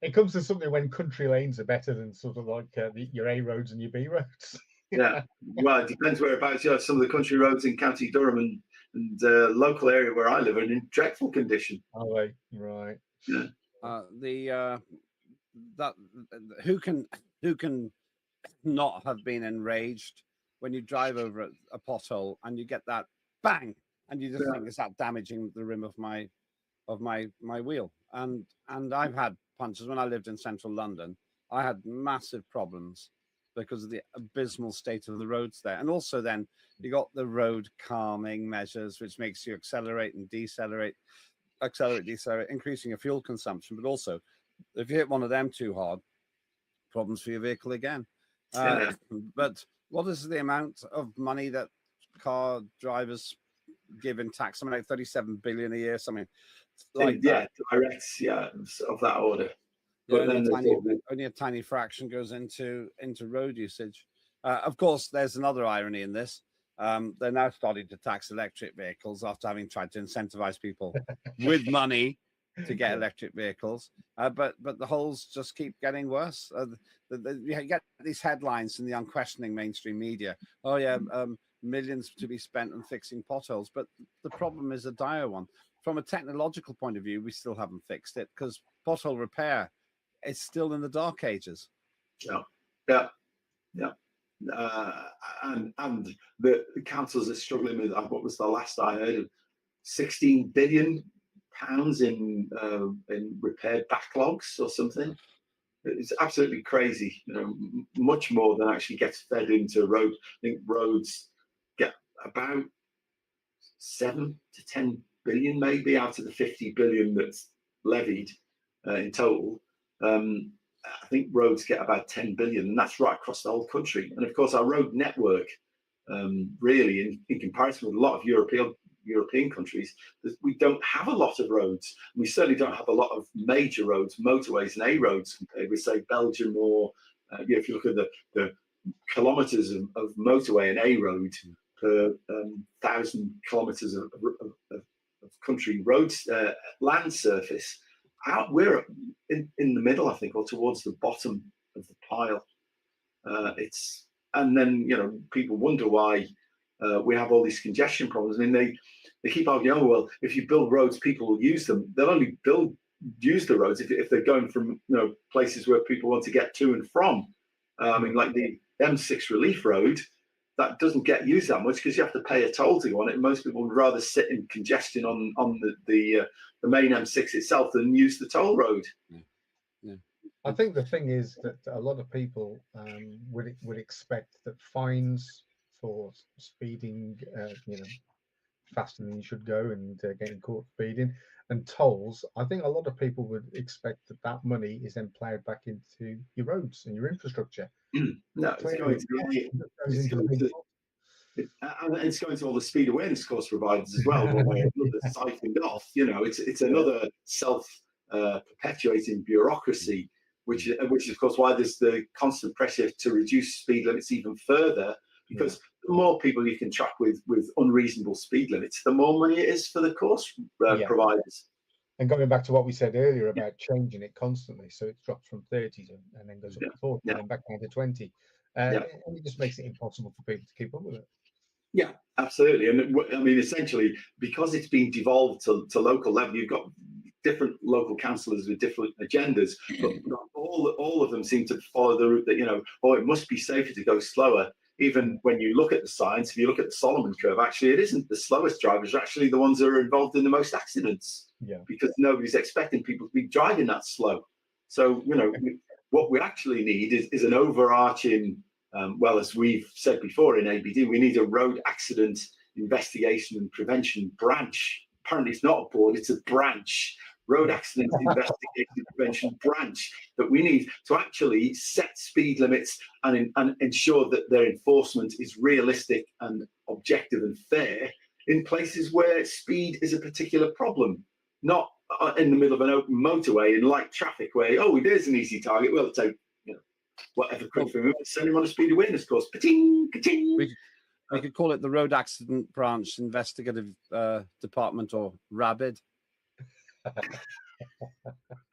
It comes to something when country lanes are better than sort of like your A roads and your B roads. Yeah, well, it depends whereabouts. Some of the country roads in County Durham and local area where I live are in dreadful condition. Are they? Right. Yeah. Who can not have been enraged when you drive over a pothole and you get that bang, and you just think, is that damaging the rim of my wheel? And I've had punches when I lived in central London. I had massive problems because of the abysmal state of the roads there. And also then you got the road calming measures, which makes you accelerate, decelerate, increasing your fuel consumption. But also, if you hit one of them too hard, problems for your vehicle again. But what is the amount of money that car drivers give in tax? Something like 37 billion a year, something like that. Direct, of that order. But only a tiny fraction goes into road usage. Of course, there's another irony in this. They're now starting to tax electric vehicles after having tried to incentivize people with money to get electric vehicles. But the holes just keep getting worse. You get these headlines in the unquestioning mainstream media. Oh yeah, millions to be spent on fixing potholes, but the problem is a dire one. From a technological point of view, we still haven't fixed it because pothole repair is still in the dark ages. Yeah. And the councils are struggling with, what was the last I heard of, £16 billion in repair backlogs or something. It's absolutely crazy. Much more than actually gets fed into road. I think roads get about 7 to 10 billion maybe out of the 50 billion that's levied in total. I think roads get about 10 billion, and that's right across the whole country. And of course, our road network, really, in comparison with a lot of European countries, we don't have a lot of roads. We certainly don't have a lot of major roads, motorways, and A roads compared with, say, Belgium or if you look at the kilometres of motorway and A road per 1,000 kilometres of country roads, land surface. We're in the middle, I think, or towards the bottom of the pile. And then people wonder why we have all these congestion problems. I mean, they keep arguing, oh well, if you build roads, people will use them. They'll only use the roads if they're going from places where people want to get to and from. I mean, like the M6 Relief Road, that doesn't get used that much because you have to pay a toll to go on it. And most people would rather sit in congestion on the main M6 itself than use the toll road. Yeah. I think the thing is that a lot of people would expect that fines for speeding, faster than you should go and getting caught speeding, and tolls. I think a lot of people would expect that money is then plowed back into your roads and your infrastructure. No, it's going to all the speed awareness course providers as well. They're siphoned off. It's another self-perpetuating bureaucracy, which is of course why there's the constant pressure to reduce speed limits even further. Because the more people you can track with unreasonable speed limits, the more money it is for the course providers. And going back to what we said earlier about changing it constantly, so it drops from 30 and then goes up to 40 and then back down to 20. And it just makes it impossible for people to keep up with it. Yeah, absolutely. And I mean, essentially, because it's been devolved to local level, you've got different local councillors with different agendas, but all of them seem to follow the route that, it must be safer to go slower. Even when you look at the science, if you look at the Solomon curve, actually, it isn't the slowest drivers are actually the ones that are involved in the most accidents. Yeah. Because nobody's expecting people to be driving that slow. So, what we actually need is an overarching, as we've said before in ABD, we need a road accident investigation and prevention branch. Apparently it's not a board, it's a branch. Road accident investigation and prevention branch that we need to actually set speed limits and ensure that their enforcement is realistic and objective and fair in places where speed is a particular problem, not in the middle of an open motorway in light traffic where, there's an easy target, we'll take whatever quick for send him on a speed awareness course. Ka-ting, ka-ting. We could call it the Road Accident Branch Investigative Department, or RABID.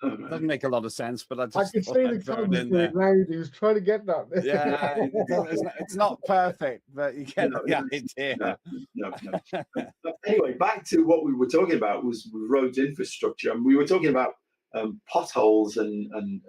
Doesn't make a lot of sense, but I can see the comment he was trying to get that. Yeah, it's not perfect, but you get the idea. No. Anyway, back to what we were talking about was roads infrastructure, and we were talking about potholes and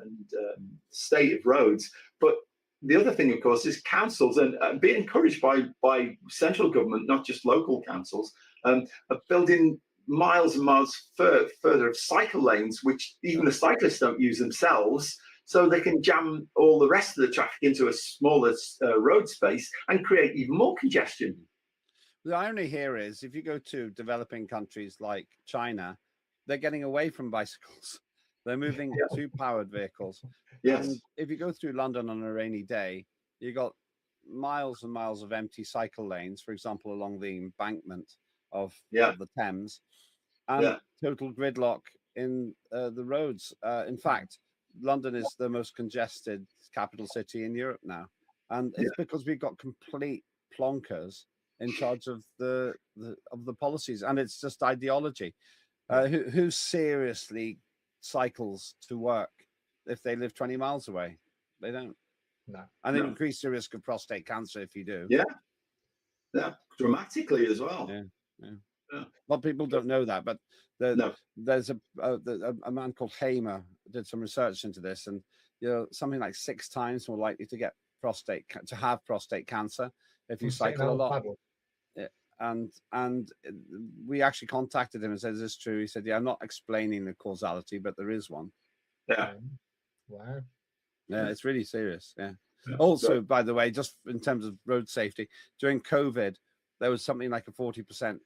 state of roads. But the other thing, of course, is councils and being encouraged by central government, not just local councils, of building miles and miles further of cycle lanes, which even the cyclists don't use themselves, so they can jam all the rest of the traffic into a smaller road space and create even more congestion. The irony here is, if you go to developing countries like China, they're getting away from bicycles. They're moving to powered vehicles. Yes. And if you go through London on a rainy day, you got miles and miles of empty cycle lanes, for example, along the embankment of the Thames, and total gridlock in the roads. In fact, London is the most congested capital city in Europe now, and it's because we've got complete plonkers in charge of the policies, and it's just ideology. Who seriously cycles to work if they live 20 miles away? They don't. No. And it increases the risk of prostate cancer if you do. Yeah. dramatically as well. Well, people don't know that, but there's a man called Hamer did some research into this, and something like 6 times more likely to get have prostate cancer if you cycle a lot. And we actually contacted him and said, "Is this true?" He said, "Yeah, I'm not explaining the causality, but there is one." Yeah. Wow. Yeah, it's really serious. Yeah. Also, by the way, just in terms of road safety, during COVID, there was something like a 40%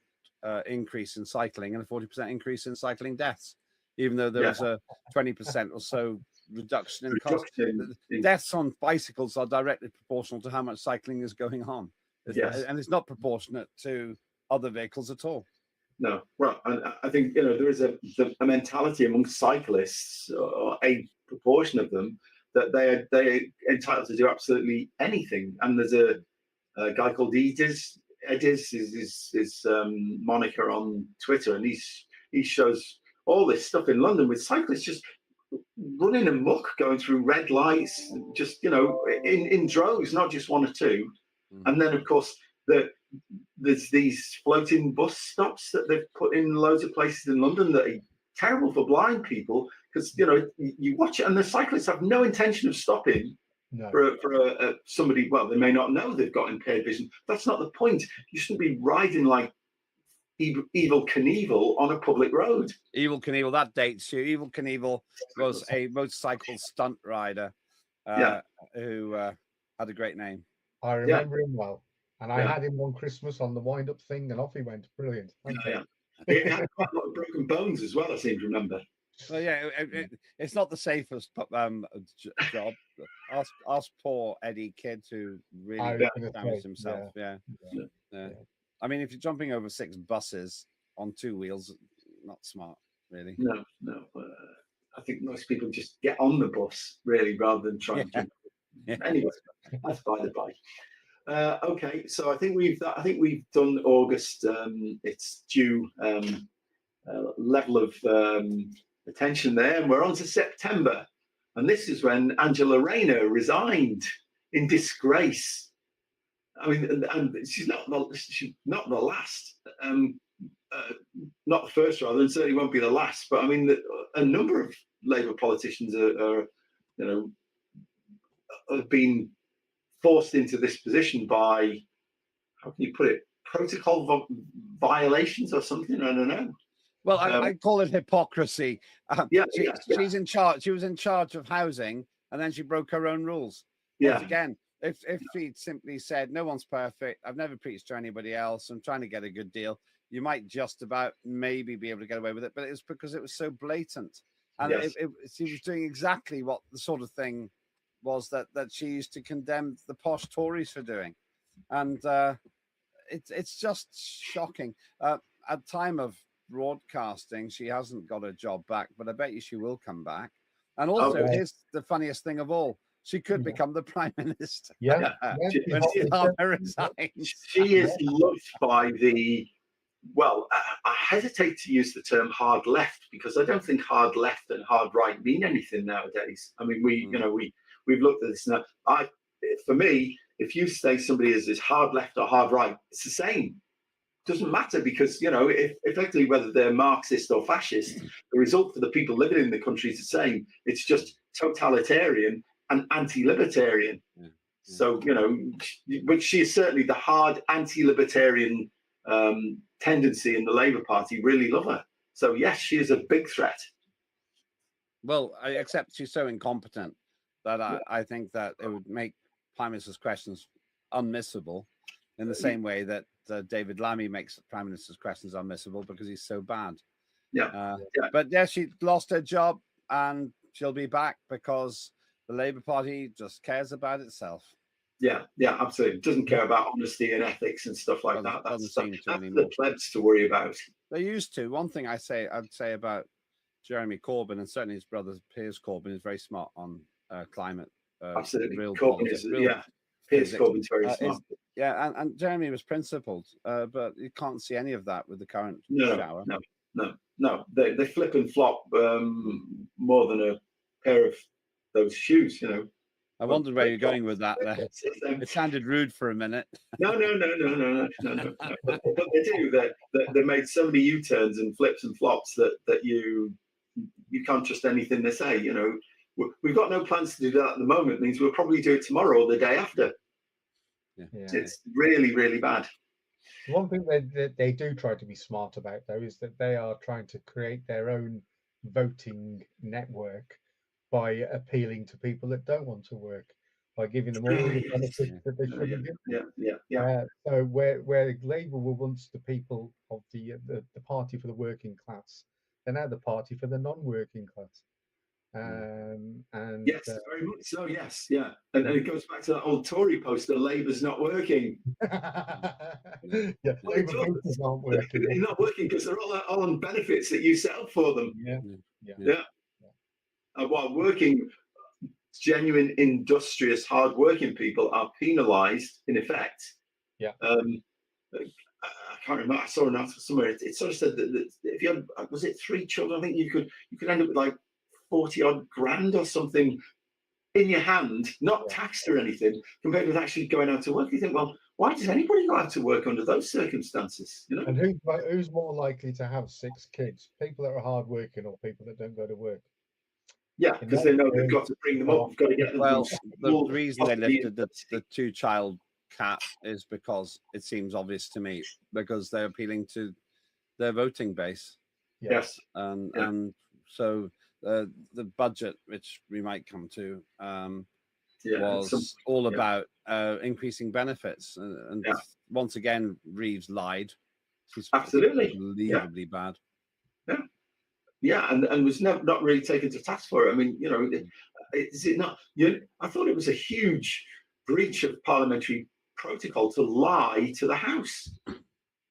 increase in cycling and a 40% increase in cycling deaths, even though there was a 20% or so reduction in cost. Deaths on bicycles are directly proportional to how much cycling is going on. And it's not proportionate to other vehicles at all. No, well, and I think there is a mentality among cyclists, or a proportion of them, that they're entitled to do absolutely anything. And there's a guy called Edis is his moniker on Twitter, and he shows all this stuff in London with cyclists just running amok, going through red lights, just in droves, not just one or two. And then, of course, there's these floating bus stops that they've put in loads of places in London that are terrible for blind people, because you watch it and the cyclists have no intention of stopping for somebody. Well, they may not know they've got impaired vision. That's not the point. You shouldn't be riding like Evel Knievel on a public road. Evel Knievel, that dates you. Evel Knievel was a motorcycle stunt rider who had a great name. I remember him well. And I had him one Christmas on the wind-up thing, and off he went. Brilliant. He had quite a lot of broken bones as well, I seem to remember. Well, yeah, it's not the safest job. Ask poor Eddie Kidd, who really damaged himself. Yeah. I mean, if you're jumping over 6 buses on 2 wheels, not smart, really. No. I think most people just get on the bus, really, rather than try and jump. Anyway, that's by the by. Okay, so I think we've done August. It's due level of attention there, and we're on to September, and this is when Angela Rayner resigned in disgrace. I mean, and she's not the last, not the first rather, and certainly won't be the last. But I mean, a number of Labour politicians have been forced into this position by, how can you put it, protocol violations or something? I don't know. Well, I call it hypocrisy. She's in charge. She was in charge of housing, and then she broke her own rules. Once again, if she'd simply said, "No one's perfect. I've never preached to anybody else. I'm trying to get a good deal," you might just about maybe be able to get away with it. But it was because it was so blatant, and she was doing exactly what the sort of thing was that she used to condemn the posh Tories for doing. And it's just shocking. At time of broadcasting, she hasn't got a job back, but I bet you she will come back. And also, here's the funniest thing of all: she could become the Prime Minister. When Starmer resigns. She is loved by the, well, I hesitate to use the term hard left, because I don't think hard left and hard right mean anything nowadays. I mean, we've looked at this now. For me, if you say somebody is hard left or hard right, it's the same. It doesn't matter, because if effectively whether they're Marxist or fascist, the result for the people living in the country is the same. It's just totalitarian and anti-libertarian. So which she is certainly the hard anti-libertarian tendency in the Labour Party. Really love her. So yes, she is a big threat. Well, except she's so incompetent that I think that it would make Prime Minister's questions unmissable, in the same way that David Lammy makes Prime Minister's questions unmissable because he's so bad. But she lost her job, and she'll be back because the Labour Party just cares about itself. Yeah, absolutely. It doesn't care about honesty and ethics and stuff like that. That's the plebs to worry about. They used to. One thing I'd say about Jeremy Corbyn, and certainly his brother Piers Corbyn, is very smart on climate. Absolutely. Corbyn is, Piers Corbyn's very smart. And Jeremy was principled, but you can't see any of that with the current shower. No. They flip and flop more than a pair of those shoes, I wondered where you're going with that there. It sounded rude for a minute. No. But they do. They made so many U-turns and flips and flops that you can't trust anything they say. You know, we've got no plans to do that at the moment. It means we'll probably do it tomorrow or the day after. Yeah. It's really, really bad. One thing they do try to be smart about, though, is that they are trying to create their own voting network by appealing to people that don't want to work, by giving them all the benefits that they should have given. Yeah. So where Labour were once the people of the party for the working class, they're now the party for the non-working class. And yes, very much so. Yes, yeah, and it goes back to that old Tory poster: "Labour's not working." Yeah, Labour voters aren't working. They're not working because they're all on benefits that you set up for them. Yeah. And while working, genuine, industrious, hard-working people are penalised in effect. Yeah. I can't remember. I saw an article somewhere. It sort of said that if you had, was it 3 children? I think you could end up with like 40 odd grand or something in your hand, not taxed or anything, compared with actually going out to work. You think, well, why does anybody go out to work under those circumstances? You know. And who's more likely to have 6 kids? People that are hardworking or people that don't go to work? Yeah, because they know they've got to bring them up. They've got to get them. Well, the reason they lifted the 2-child cap is because it seems obvious to me, because they're appealing to their voting base. Yes. And so the budget, which we might come to, was all about increasing benefits. And once again, Reeves lied. He's absolutely unbelievably bad. Yeah, and was not really taken to task for it. I mean, you know, is it not? I thought it was a huge breach of parliamentary protocol to lie to the House,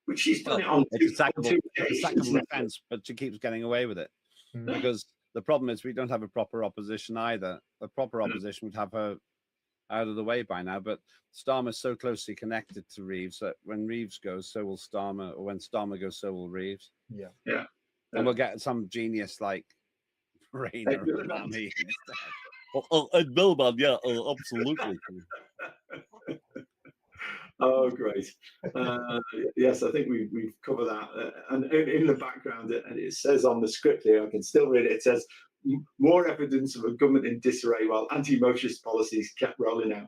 which she's done it on it's two a sackable offence, but she keeps getting away with it because the problem is we don't have a proper opposition either. The proper opposition would have her out of the way by now, but Starmer's so closely connected to Reeves that when Reeves goes, so will Starmer, or when Starmer goes, so will Reeves. Yeah. And we'll get some genius like Rayner. Ed Miliband, yeah, absolutely. Oh, great. Yes, I think we've covered that. And in the background, and it says on the script here, I can still read it, it says, more evidence of a government in disarray while anti-motorist policies kept rolling out,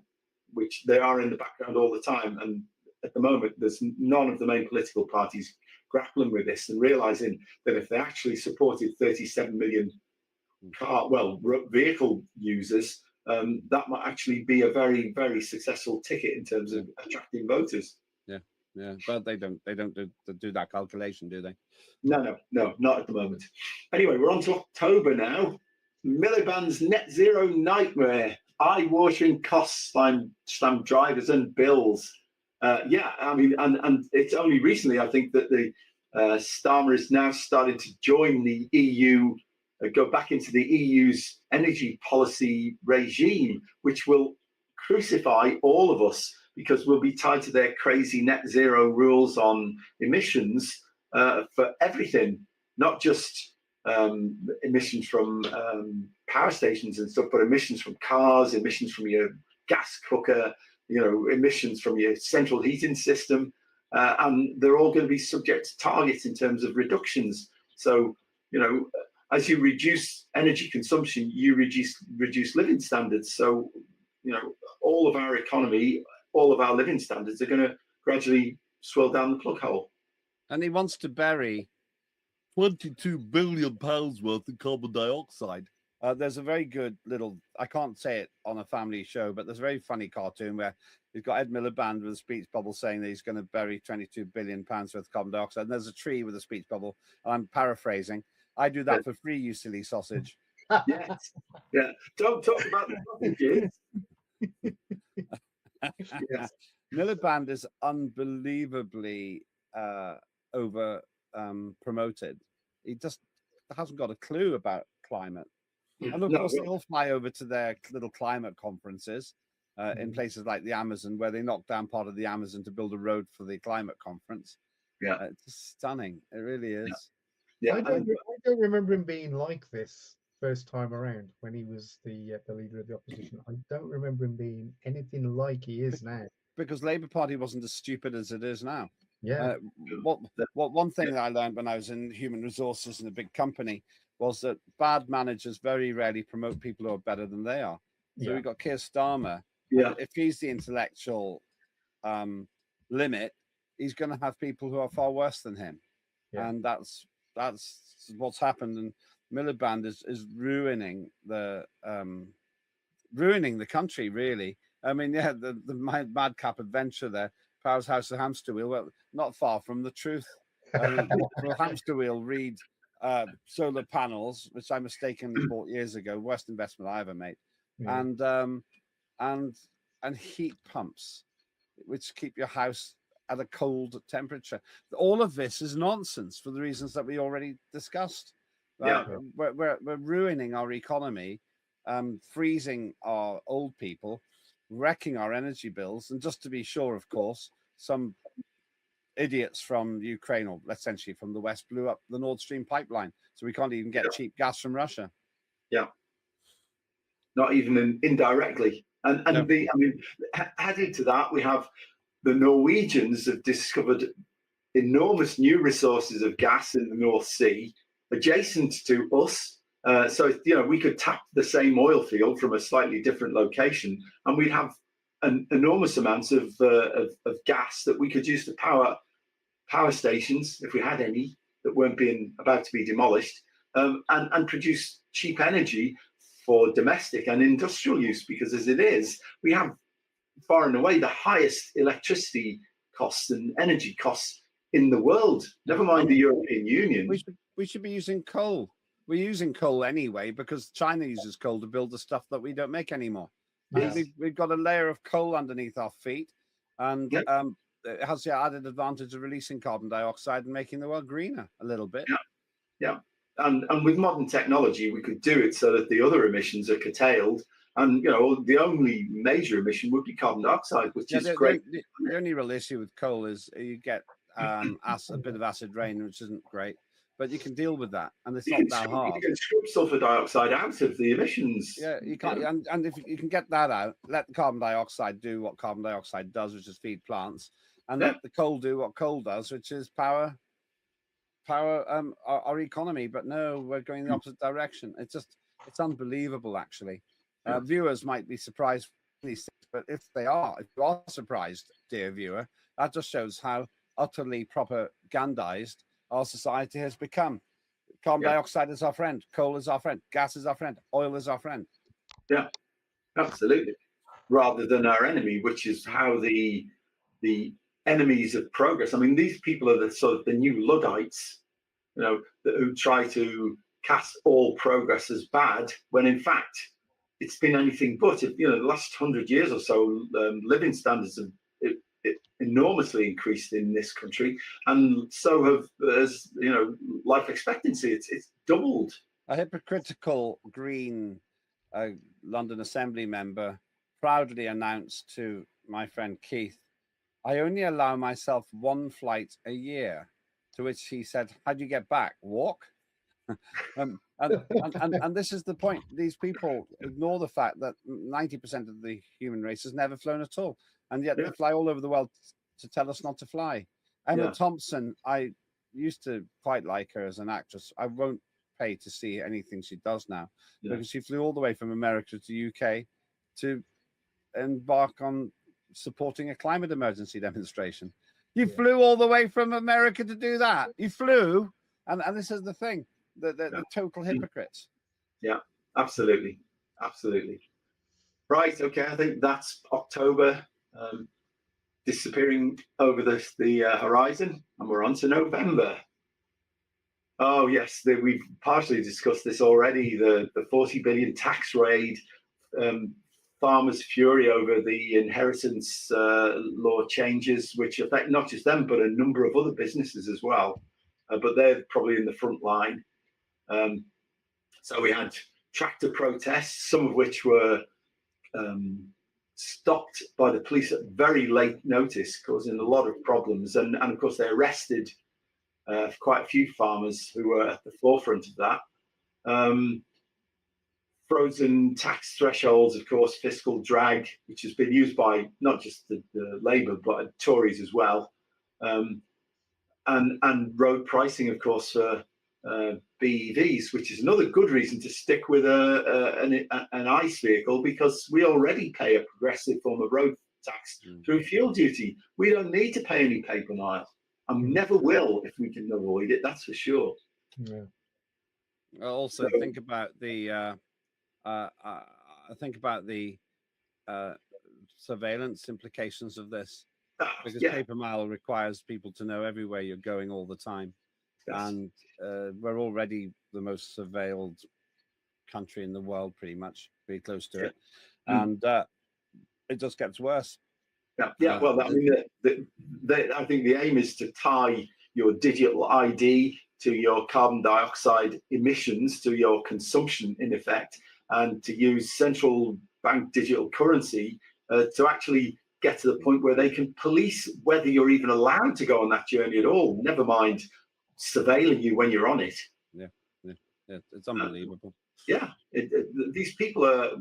which they are in the background all the time. And at the moment, there's none of the main political parties grappling with this and realizing that if they actually supported 37 million vehicle users, that might actually be a very, very successful ticket in terms of attracting voters. Yeah, but they don't do that calculation, do they? No, not at the moment. Anyway, we're on to October now. Miliband's net zero nightmare, eye-watering costs slam drivers and bills. I mean, and it's only recently, I think, that the Starmer is now starting to join the EU, go back into the EU's energy policy regime, which will crucify all of us because we'll be tied to their crazy net zero rules on emissions for everything, not just emissions from power stations and stuff, but emissions from cars, emissions from your gas cooker, you know, emissions from your central heating system, and they're all going to be subject to targets in terms of reductions. So, you know, as you reduce energy consumption, you reduce living standards. So, you know, all of our economy, all of our living standards are going to gradually swirl down the plug hole. And he wants to bury £22 billion worth of carbon dioxide. There's a very good little, I can't say it on a family show, but there's a very funny cartoon where he's got Ed Miliband with a speech bubble saying that he's going to bury £22 billion worth of carbon dioxide. And there's a tree with a speech bubble. And I'm paraphrasing. I do that for free, you silly sausage. Yes. Yeah. Don't talk about the sausages. Yes. Miliband is unbelievably over promoted. He just hasn't got a clue about climate. And of course, they all fly over to their little climate conferences in places like the Amazon, where they knock down part of the Amazon to build a road for the climate conference. It's stunning. It really is. I don't remember him being like this first time around when he was the leader of the opposition. I don't remember him being anything like he is now. Because Labour Party wasn't as stupid as it is now. Yeah, What one thing that I learned when I was in human resources in a big company was that bad managers very rarely promote people who are better than they are. So yeah, we've got Keir Starmer. Yeah. If he's the intellectual limit, he's going to have people who are far worse than him. Yeah. And that's what's happened. And Miliband is ruining the country, really. I mean, yeah, the madcap adventure there, Power's House of Hamster Wheel, well, not far from the truth. Well, Hamster Wheel read solar panels, which I mistakenly bought years ago, worst investment I ever made, yeah. and heat pumps, which keep your house at a cold temperature. All of this is nonsense for the reasons that we already discussed. Yeah. We're ruining our economy, freezing our old people, wrecking our energy bills, and just to be sure, of course, some idiots from Ukraine, or essentially from the West, blew up the Nord Stream pipeline, so we can't even get cheap gas from Russia. Yeah, not even indirectly. And No. added to that, we have the Norwegians have discovered enormous new resources of gas in the North Sea adjacent to us. So we could tap the same oil field from a slightly different location, and we'd have an enormous amounts of gas that we could use to power stations, if we had any, that weren't about to be demolished, and produce cheap energy for domestic and industrial use. Because as it is, we have far and away the highest electricity costs and energy costs in the world. Never mind the European Union. We should be using coal. We're using coal anyway because China uses coal to build the stuff that we don't make anymore. Yes. We've got a layer of coal underneath our feet, and Yep. it has the added advantage of releasing carbon dioxide and making the world greener a little bit. Yeah. And with modern technology, we could do it so that the other emissions are curtailed. And the only major emission would be carbon dioxide, which is great. The only real issue with coal is you get a bit of acid rain, which isn't great, but you can deal with that, and it's not that hard. You can scrub sulfur dioxide out of the emissions. Yeah, you can't. And if you can get that out, let the carbon dioxide do what carbon dioxide does, which is feed plants, and let the coal do what coal does, which is power our economy. But no, we're going the opposite direction. It's unbelievable, actually. Viewers might be surprised, but if you are surprised, dear viewer, that just shows how utterly propagandized our society has become. Carbon dioxide is our friend, coal is our friend, gas is our friend, oil is our friend. Yeah, absolutely. Rather than our enemy, which is how the enemies of progress. I mean, these people are the sort of the new Luddites, who try to cast all progress as bad, when in fact it's been anything but. The last 100 years or so, living standards have enormously increased in this country, and so has life expectancy. It's doubled. A hypocritical Green London Assembly member proudly announced to my friend Keith, "I only allow myself one flight a year." To which he said, "How do you get back? Walk?" And this is the point. These people ignore the fact that 90% of the human race has never flown at all, and yet they fly all over the world to tell us not to fly. Emma Thompson, I used to quite like her as an actress. I won't pay to see anything she does now because she flew all the way from America to UK to embark on supporting a climate emergency demonstration. You flew all the way from America to do that. You flew, and this is the thing. The total hypocrites. Yeah, absolutely. Right, okay, I think that's October disappearing over the horizon, and we're on to November. Oh yes, we've partially discussed this already. The 40 billion tax raid, farmers' fury over the inheritance law changes, which affect not just them but a number of other businesses as well. But they're probably in the front line. So we had tractor protests, some of which were stopped by the police at very late notice, causing a lot of problems. And of course, they arrested quite a few farmers who were at the forefront of that. frozen tax thresholds, of course, fiscal drag, which has been used by not just the Labour but Tories as well, and road pricing, of course, for BEVs, which is another good reason to stick with an ICE vehicle, because we already pay a progressive form of road tax through fuel duty. We don't need to pay any paper miles, and we never will if we can avoid it. That's for sure. Yeah. Also, think about the surveillance implications of this, because paper mile requires people to know everywhere you're going all the time. Yes. And we're already the most surveilled country in the world, pretty much, pretty close to it. And it just gets worse. Yeah. Well, I mean, I think the aim is to tie your digital ID to your carbon dioxide emissions, to your consumption, in effect, and to use central bank digital currency to actually get to the point where they can police whether you're even allowed to go on that journey at all, never mind surveilling you when you're on it. Yeah, it's unbelievable. These people are,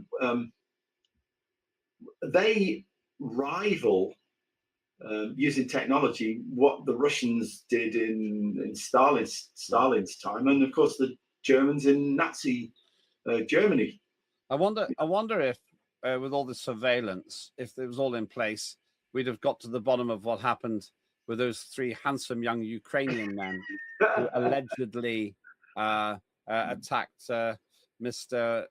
they rival, using technology, what the Russians did in Stalin's time, and of course the Germans in Nazi Germany. I wonder if with all the surveillance, if it was all in place, we'd have got to the bottom of what happened with those 3 handsome young Ukrainian men who allegedly attacked Sir Keir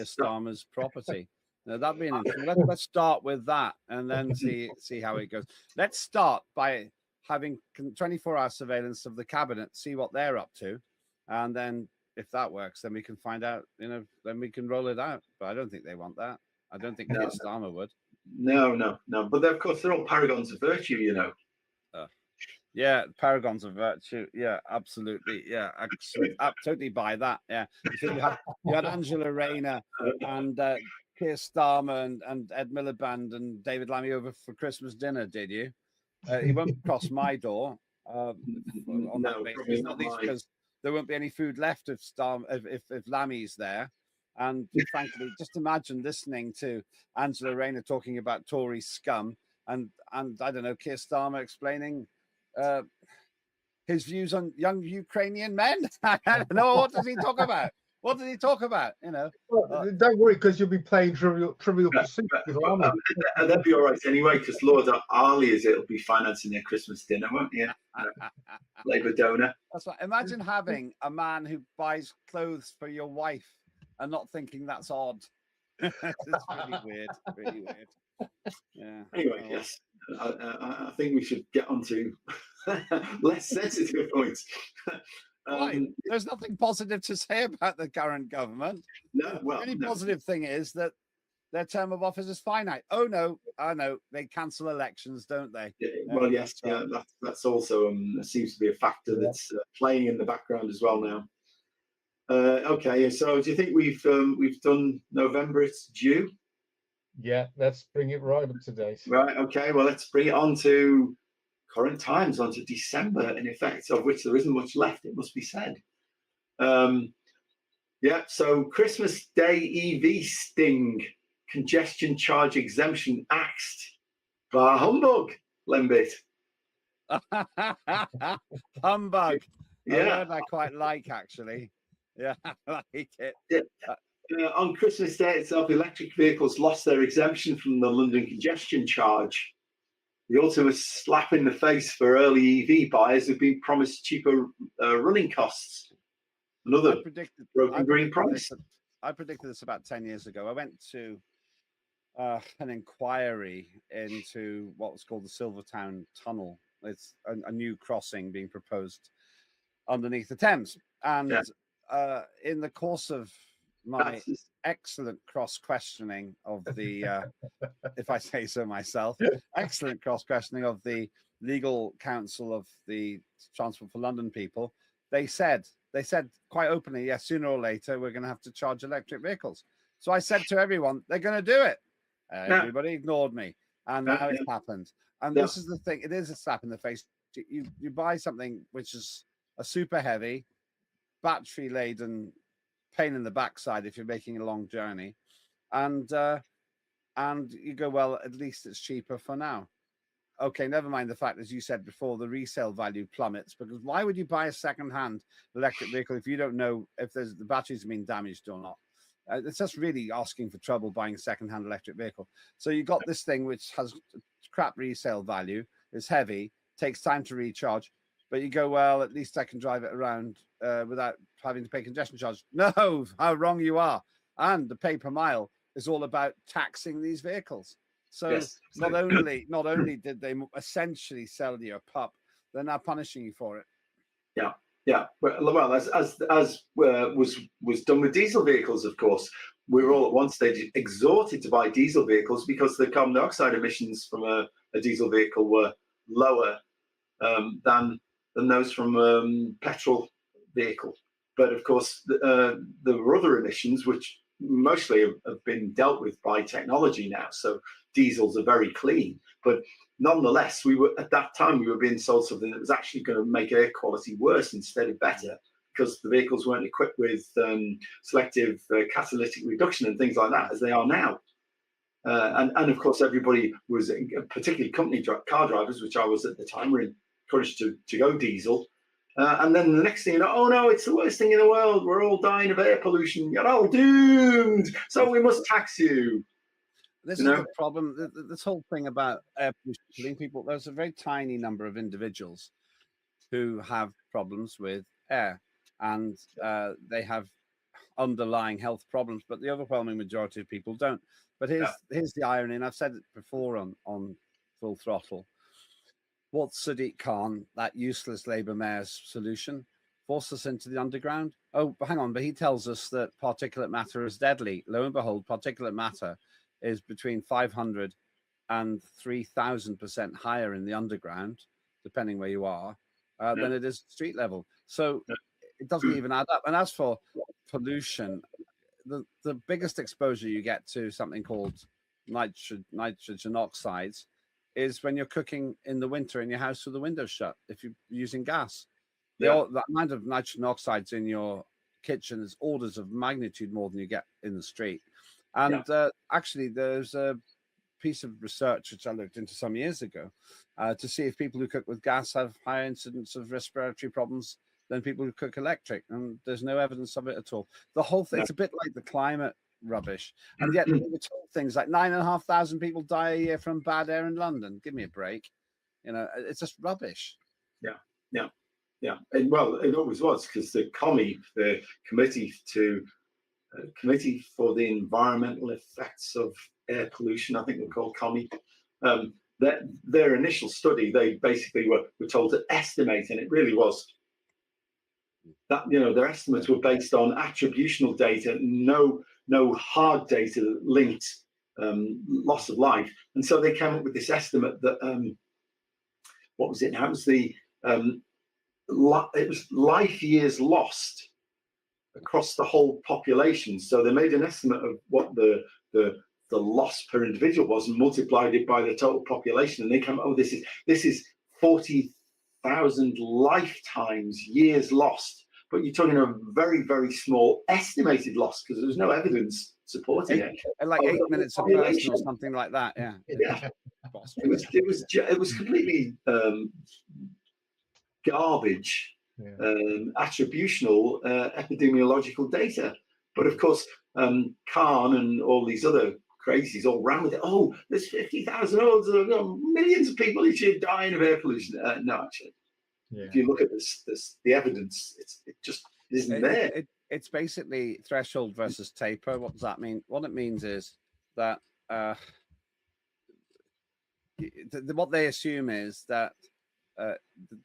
Starmer's property. Now, that'd be an interesting. Let's start with that and then see how it goes. Let's start by having 24-hour surveillance of the cabinet, see what they're up to, and then if that works, then we can find out. Then we can roll it out. But I don't think they want that. I don't think Keir Starmer would. No. But of course, they're all paragons of virtue, Yeah, paragons of virtue. Yeah, absolutely. Yeah, I totally buy that. Yeah, so you had Angela Rayner and Keir Starmer and Ed Miliband and David Lammy over for Christmas dinner, did you? He won't cross my door on that basis, not least because there won't be any food left if Lammy's there. And frankly, just imagine listening to Angela Rayner talking about Tory scum and I don't know, Keir Starmer explaining his views on young Ukrainian men. I don't know, what does he talk about? What did he talk about? Well, don't worry, because you'll be playing Trivial Pursuit. And that'd be all right anyway, because Lord Arley it'll be financing their Christmas dinner, won't you? Labour donor. That's right. Imagine having a man who buys clothes for your wife and not thinking that's odd. It's really weird. Really weird. Yeah. Anyway, yes. I think we should get on to less sensitive points. Right. There's nothing positive to say about the current government. No, well, the only positive thing is that their term of office is finite. Oh no, I know they cancel elections, don't they? Yeah, well, yes, that's also seems to be a factor that's playing in the background as well now. Okay, so do you think we've done November? It's due. Yeah, let's bring it right up to date. Right. Okay. Well, let's bring it on to current times, onto December, in effect, of which there isn't much left, it must be said. So Christmas Day EV sting, congestion charge exemption axed. Bar humbug, Lembit. Humbug. Yeah. I quite like, actually. Yeah, I like it. On Christmas Day itself, electric vehicles lost their exemption from the London congestion charge. The ultimate slap in the face for early EV buyers who've been promised cheaper running costs. Another broken green promise. I predicted this about 10 years ago. I went to an inquiry into what was called the Silvertown Tunnel. It's a new crossing being proposed underneath the Thames. And in the course of my excellent cross-questioning of the, if I say so myself, excellent cross-questioning of the legal counsel of the Transport for London people, they said quite openly, yes, sooner or later, we're going to have to charge electric vehicles. So I said to everyone, they're going to do it. Everybody ignored me. And now it's happened. And this is the thing. It is a slap in the face. You buy something which is a super heavy, battery-laden pain in the backside if you're making a long journey, and you go, well, at least it's cheaper for now. Okay, never mind the fact, as you said before, the resale value plummets, because why would you buy a second-hand electric vehicle if you don't know if the batteries have been damaged or not? It's just really asking for trouble buying a second-hand electric vehicle. So you got this thing which has crap resale value, is heavy, takes time to recharge, but you go, well, at least I can drive it around without having to pay congestion charge. No, how wrong you are. And the pay per mile is all about taxing these vehicles. So Yes. not only did they essentially sell you a pup, they're now punishing you for it. Yeah. Well, as was done with diesel vehicles, of course, we were all at one stage exhorted to buy diesel vehicles because the carbon dioxide emissions from a diesel vehicle were lower than those from petrol vehicle. But of course, there were other emissions which mostly have been dealt with by technology now. So diesels are very clean, but nonetheless, we were being sold something that was actually going to make air quality worse instead of better, because the vehicles weren't equipped with selective catalytic reduction and things like that as they are now. And of course, everybody was, particularly company car drivers, which I was at the time, were encouraged to go diesel. And then the next thing you know, oh no, it's the worst thing in the world. We're all dying of air pollution. You're all doomed. So we must tax you. This is the problem. This whole thing about air pollution, people, there's a very tiny number of individuals who have problems with air, and they have underlying health problems, but the overwhelming majority of people don't. But here's the irony, and I've said it before on Full Throttle. What's Sadiq Khan, that useless Labour mayor's solution? Force us into the underground? Oh, hang on, but he tells us that particulate matter is deadly. Lo and behold, particulate matter is between 500 and 3,000% higher in the underground, depending where you are, than it is street level. So it doesn't even add up. And as for pollution, the biggest exposure you get to something called nitrogen oxides is when you're cooking in the winter in your house with the windows shut, if you're using gas. The amount of nitrogen oxides in your kitchen is orders of magnitude more than you get in the street. And actually, there's a piece of research which I looked into some years ago to see if people who cook with gas have higher incidence of respiratory problems than people who cook electric. And there's no evidence of it at all. The whole thing, it's a bit like the climate rubbish. And yet we're told things like 9,500 people die a year from bad air in London. Give me a break. You know, it's just rubbish. Yeah. And well, it always was, because the COMI, the Committee for the Environmental Effects of Air Pollution, I think they're called COMI, their initial study, they basically were told to estimate, and it really was that, their estimates were based on attributional data, no hard data that linked loss of life. And so they came up with this estimate that, what was it now? It was it was life years lost across the whole population. So they made an estimate of what the loss per individual was and multiplied it by the total population, and they came, this is 40,000 lifetimes, years lost. But you're talking a very, very small estimated loss, because there was no evidence supporting it. Like 8 minutes a person or something like that. Yeah. It was completely garbage, attributional epidemiological data. But of course, Khan and all these other crazies all ran with it. Oh, there's 50,000, millions of people each year dying of air pollution. No, actually, if you look at the evidence, it just isn't there. It's basically threshold versus taper. What does that mean? What it means is that what they assume is that the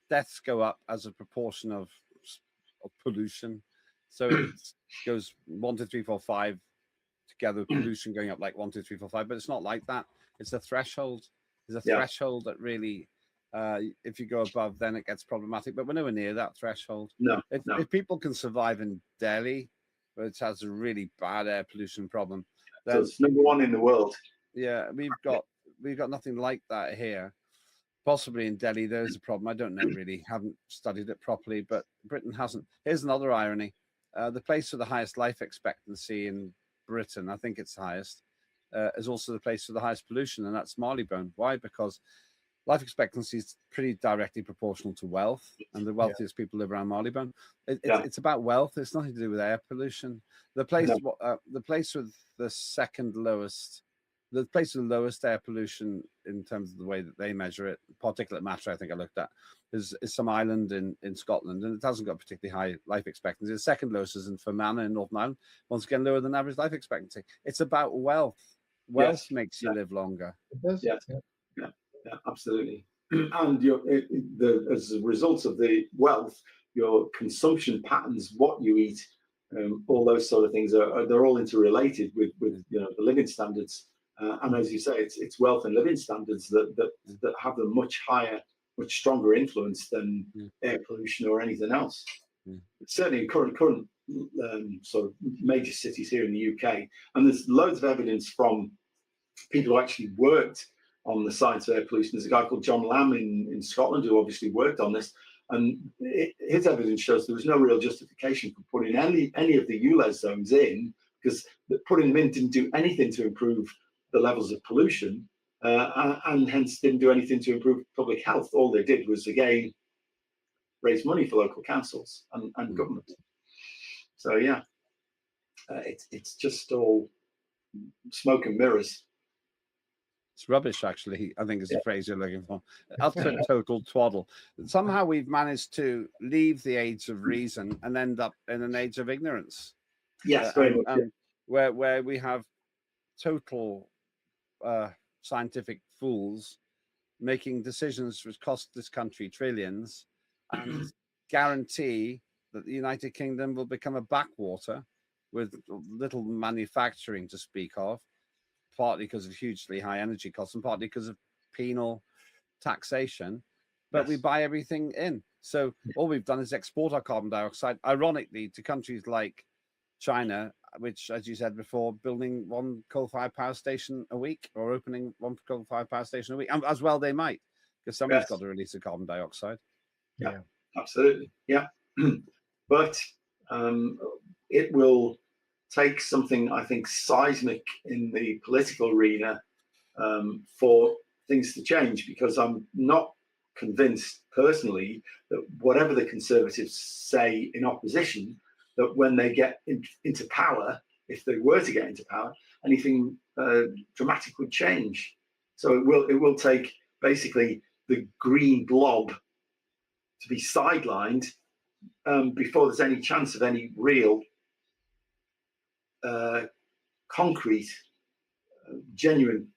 deaths go up as a proportion of pollution. So it goes 1, 2, 3, 4, 5 together with pollution going up like 1, 2, 3, 4, 5. But it's not like that. It's a threshold. There's a threshold that really, if you go above, then it gets problematic. But we're nowhere near that threshold. No. If people can survive in Delhi, which has a really bad air pollution problem, then so it's number one in the world. Yeah, we've got nothing like that here. Possibly in Delhi, there's a problem. I don't know really. Haven't studied it properly, but Britain hasn't. Here's another irony. the place with the highest life expectancy in Britain, I think it's the highest, is also the place with the highest pollution, and that's Marylebone. Why? Because life expectancy is pretty directly proportional to wealth, and the wealthiest people live around Marylebone. It's about wealth. It's nothing to do with air pollution. The place, the place with the second lowest, the place with the lowest air pollution in terms of the way that they measure it, particulate matter, I think I looked at, is some island in Scotland, and it hasn't got particularly high life expectancy. The second lowest is in Fermanagh in Northern Ireland, once again lower than average life expectancy. It's about wealth. Wealth makes you live longer. It does. Yeah, absolutely. And as a result of the wealth, your consumption patterns, what you eat, all those sort of things they're all interrelated with the living standards. And as you say, it's wealth and living standards that have a much higher, much stronger influence than air pollution or anything else. Certainly in current sort of major cities here in the UK, and there's loads of evidence from people who actually worked on the science of air pollution. There's a guy called John Lamb in Scotland who obviously worked on this, and his evidence shows there was no real justification for putting any of the ULEZ zones in, because putting them in didn't do anything to improve the levels of pollution, and hence didn't do anything to improve public health. All they did was, again, raise money for local councils and government. So it's just all smoke and mirrors. It's rubbish, actually, I think is the phrase you're looking for. Utter total twaddle. Somehow we've managed to leave the age of reason and end up in an age of ignorance. Yes, very much. Where we have total scientific fools making decisions which cost this country trillions and guarantee that the United Kingdom will become a backwater with little manufacturing to speak of, partly because of hugely high energy costs and partly because of penal taxation. But we buy everything in. So all we've done is export our carbon dioxide, ironically, to countries like China, which, as you said before, building one coal-fired power station a week or opening one coal-fired power station a week. And as well they might, because somebody's got to release the carbon dioxide. Yeah, absolutely. Yeah. But it will take something, I think, seismic in the political arena for things to change, because I'm not convinced personally that whatever the Conservatives say in opposition, that when they get into power, if they were to get into power, anything dramatic would change. So it will take basically the green blob to be sidelined before there's any chance of any real concrete, genuine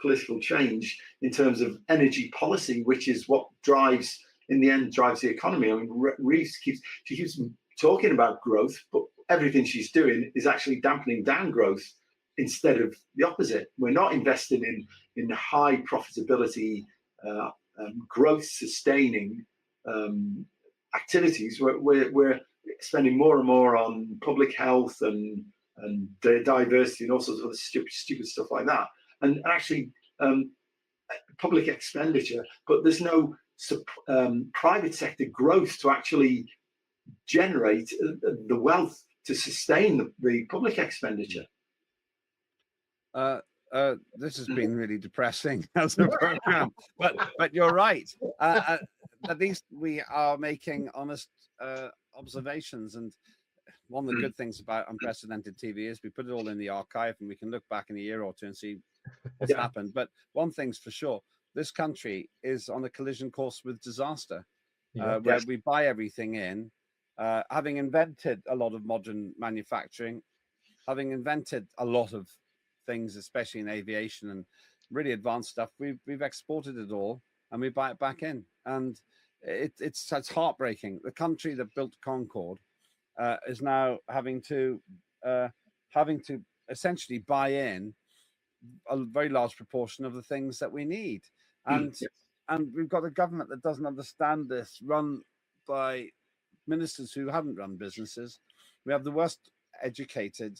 political change in terms of energy policy, which is what in the end drives the economy. I mean, Reeves keeps talking about growth, but everything she's doing is actually dampening down growth instead of the opposite. We're not investing in high profitability, growth sustaining activities. We're spending more and more on public health and diversity and all sorts of other stupid stuff like that, and actually public expenditure, but there's no private sector growth to actually generate the wealth to sustain the public expenditure. This has been really depressing as a program, but you're right. At least we are making honest observations, and one of the good things about unprecedented TV is we put it all in the archive and we can look back in a year or two and see what's happened. But one thing's for sure, this country is on a collision course with disaster, where we buy everything in, having invented a lot of modern manufacturing, having invented a lot of things, especially in aviation and really advanced stuff. We've exported it all and we buy it back in, and it's heartbreaking. The country that built Concorde is now having to essentially buy in a very large proportion of the things that we need, and we've got a government that doesn't understand this, run by ministers who haven't run businesses. We have the worst educated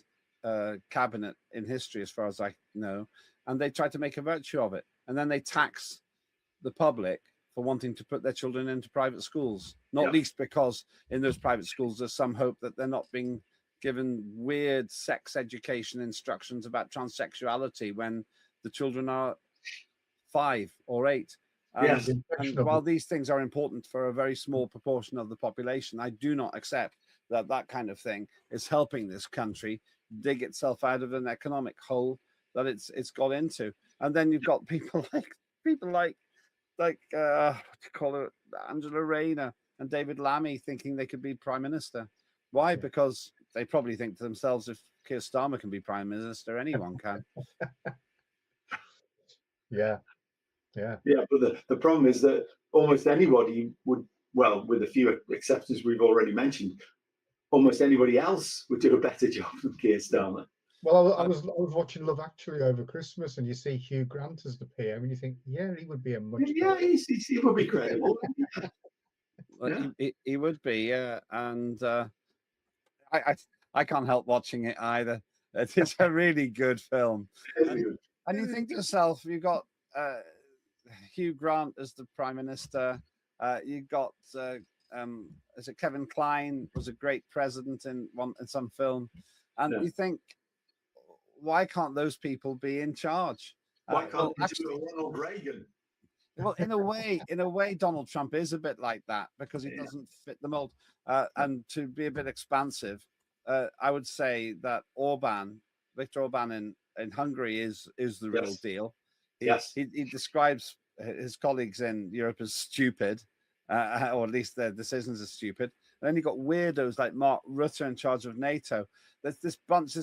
cabinet in history, as far as I know, and they try to make a virtue of it, and then they tax the public for wanting to put their children into private schools, not Yeah. least because in those private schools there's some hope that they're not being given weird sex education instructions about transsexuality when the children are 5 or 8. Yes. And while these things are important for a very small proportion of the population, I do not accept that that kind of thing is helping this country dig itself out of an economic hole that it's got into. And then you've got people like what you call it, Angela Rayner and David Lammy thinking they could be prime minister. Why? Yeah. Because they probably think to themselves, if Keir Starmer can be prime minister, anyone can. Yeah. Yeah. Yeah, but the problem is that almost anybody would, well, with a few exceptions we've already mentioned, almost anybody else would do a better job than Keir Starmer. Well, I was watching Love Actually over Christmas, and you see Hugh Grant as the PM, and you think, yeah, he would be a much Yeah, he would be credible. Yeah. He would be, and I can't help watching it either. It is a really good film, and you think to yourself, you've got Hugh Grant as the prime minister. You got is it Kevin Kline was a great president in some film, and you think, why can't those people be in charge? Why can't actually Ronald Reagan? Well, in a way, Donald Trump is a bit like that because he doesn't fit the mold. And to be a bit expansive, I would say that Viktor Orban in Hungary is the real deal. He describes his colleagues in Europe as stupid, or at least their decisions are stupid. And then you've got weirdos like Mark Rutte in charge of NATO. There's this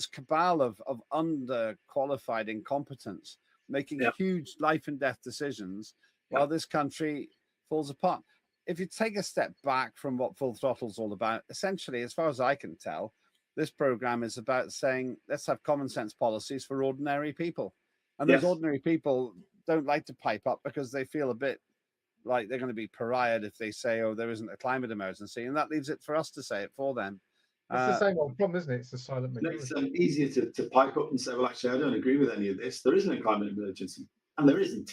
cabal of underqualified incompetence making huge life and death decisions while this country falls apart. If you take a step back from what Full Throttle's all about, essentially, as far as I can tell, this program is about saying, let's have common sense policies for ordinary people. And those ordinary people don't like to pipe up because they feel a bit like they're going to be pariahed if they say, oh, there isn't a climate emergency. And that leaves it for us to say it for them. It's the same old problem, isn't it? It's the silent majority. It's easier to pipe up and say, well, actually, I don't agree with any of this. There isn't a climate emergency. And there isn't.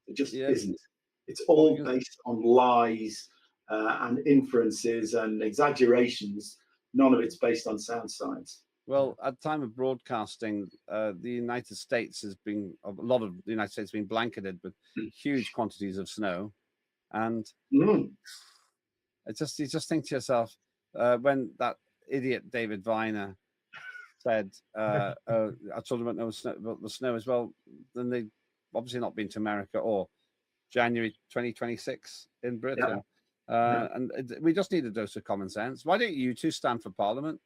It just isn't. It's all based on lies and inferences and exaggerations. None of it's based on sound science. Well, at the time of broadcasting, the United States has been, a lot of the United States has been blanketed with huge quantities of snow. And you just think to yourself, when that idiot David Viner said, our children won't know about the snow as well, then they've obviously not been to America or January 2026 in Britain. And we just need a dose of common sense. Why don't you two stand for Parliament?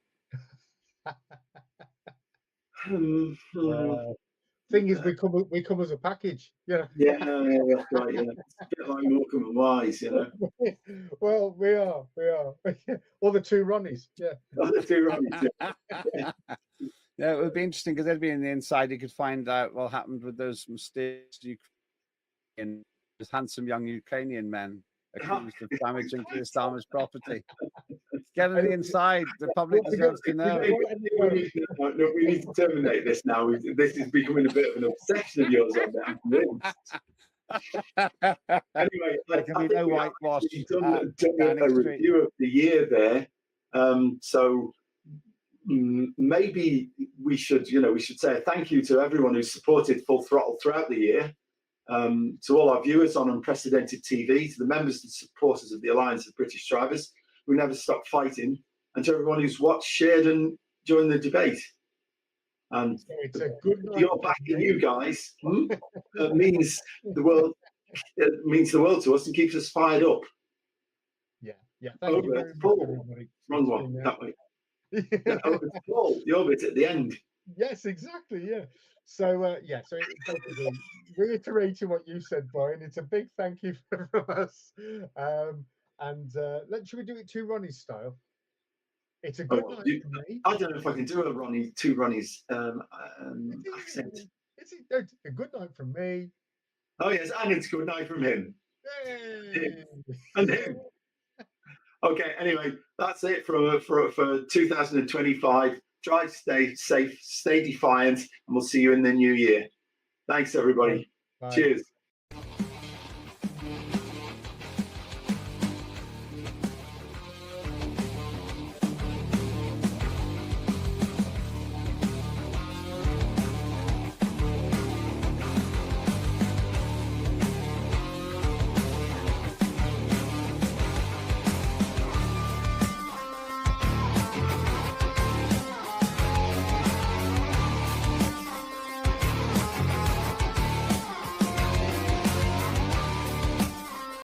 Thing is, we come as a package. Yeah, that's right. Yeah, it's a bit like Morecambe and Wise, you know. Well, we are. Or the two Ronnies. Yeah. The two Ronnies. Yeah, it would be interesting because they'd be in the inside. You could find out what happened with those mysterious Ukrainian, those handsome young Ukrainian men accused of damaging Keir Starmer's property. Get on the inside. The public deserves to know. We need to terminate this now. This is becoming a bit of an obsession of yours on that. Anyway, I think no whitewash. We've done a review of the year there. So maybe we should say a thank you to everyone who supported Full Throttle throughout the year. To all our viewers on Unprecedented TV, to the members and supporters of the Alliance of British Drivers who never stop fighting, and to everyone who's watched, shared, and joined the debate. And it's a good night. Your backing, you guys, means the world. It means the world to us and keeps us fired up. Yeah. Thank you very much, everybody. Wrong one. That way. Over to Paul, the orbit at the end. Yes, exactly. Yeah. So so basically, reiterating what you said, Brian, it's a big thank you from us. Should we do it two Ronnie style? It's a good night for me. I don't know if I can do two Ronnie's accent. It's a good night from me. Oh yes, and it's a good night from him. Yay! And him. Okay, anyway, that's it for 2025. Try to stay safe, stay defiant, and we'll see you in the new year. Thanks, everybody. Bye. Cheers.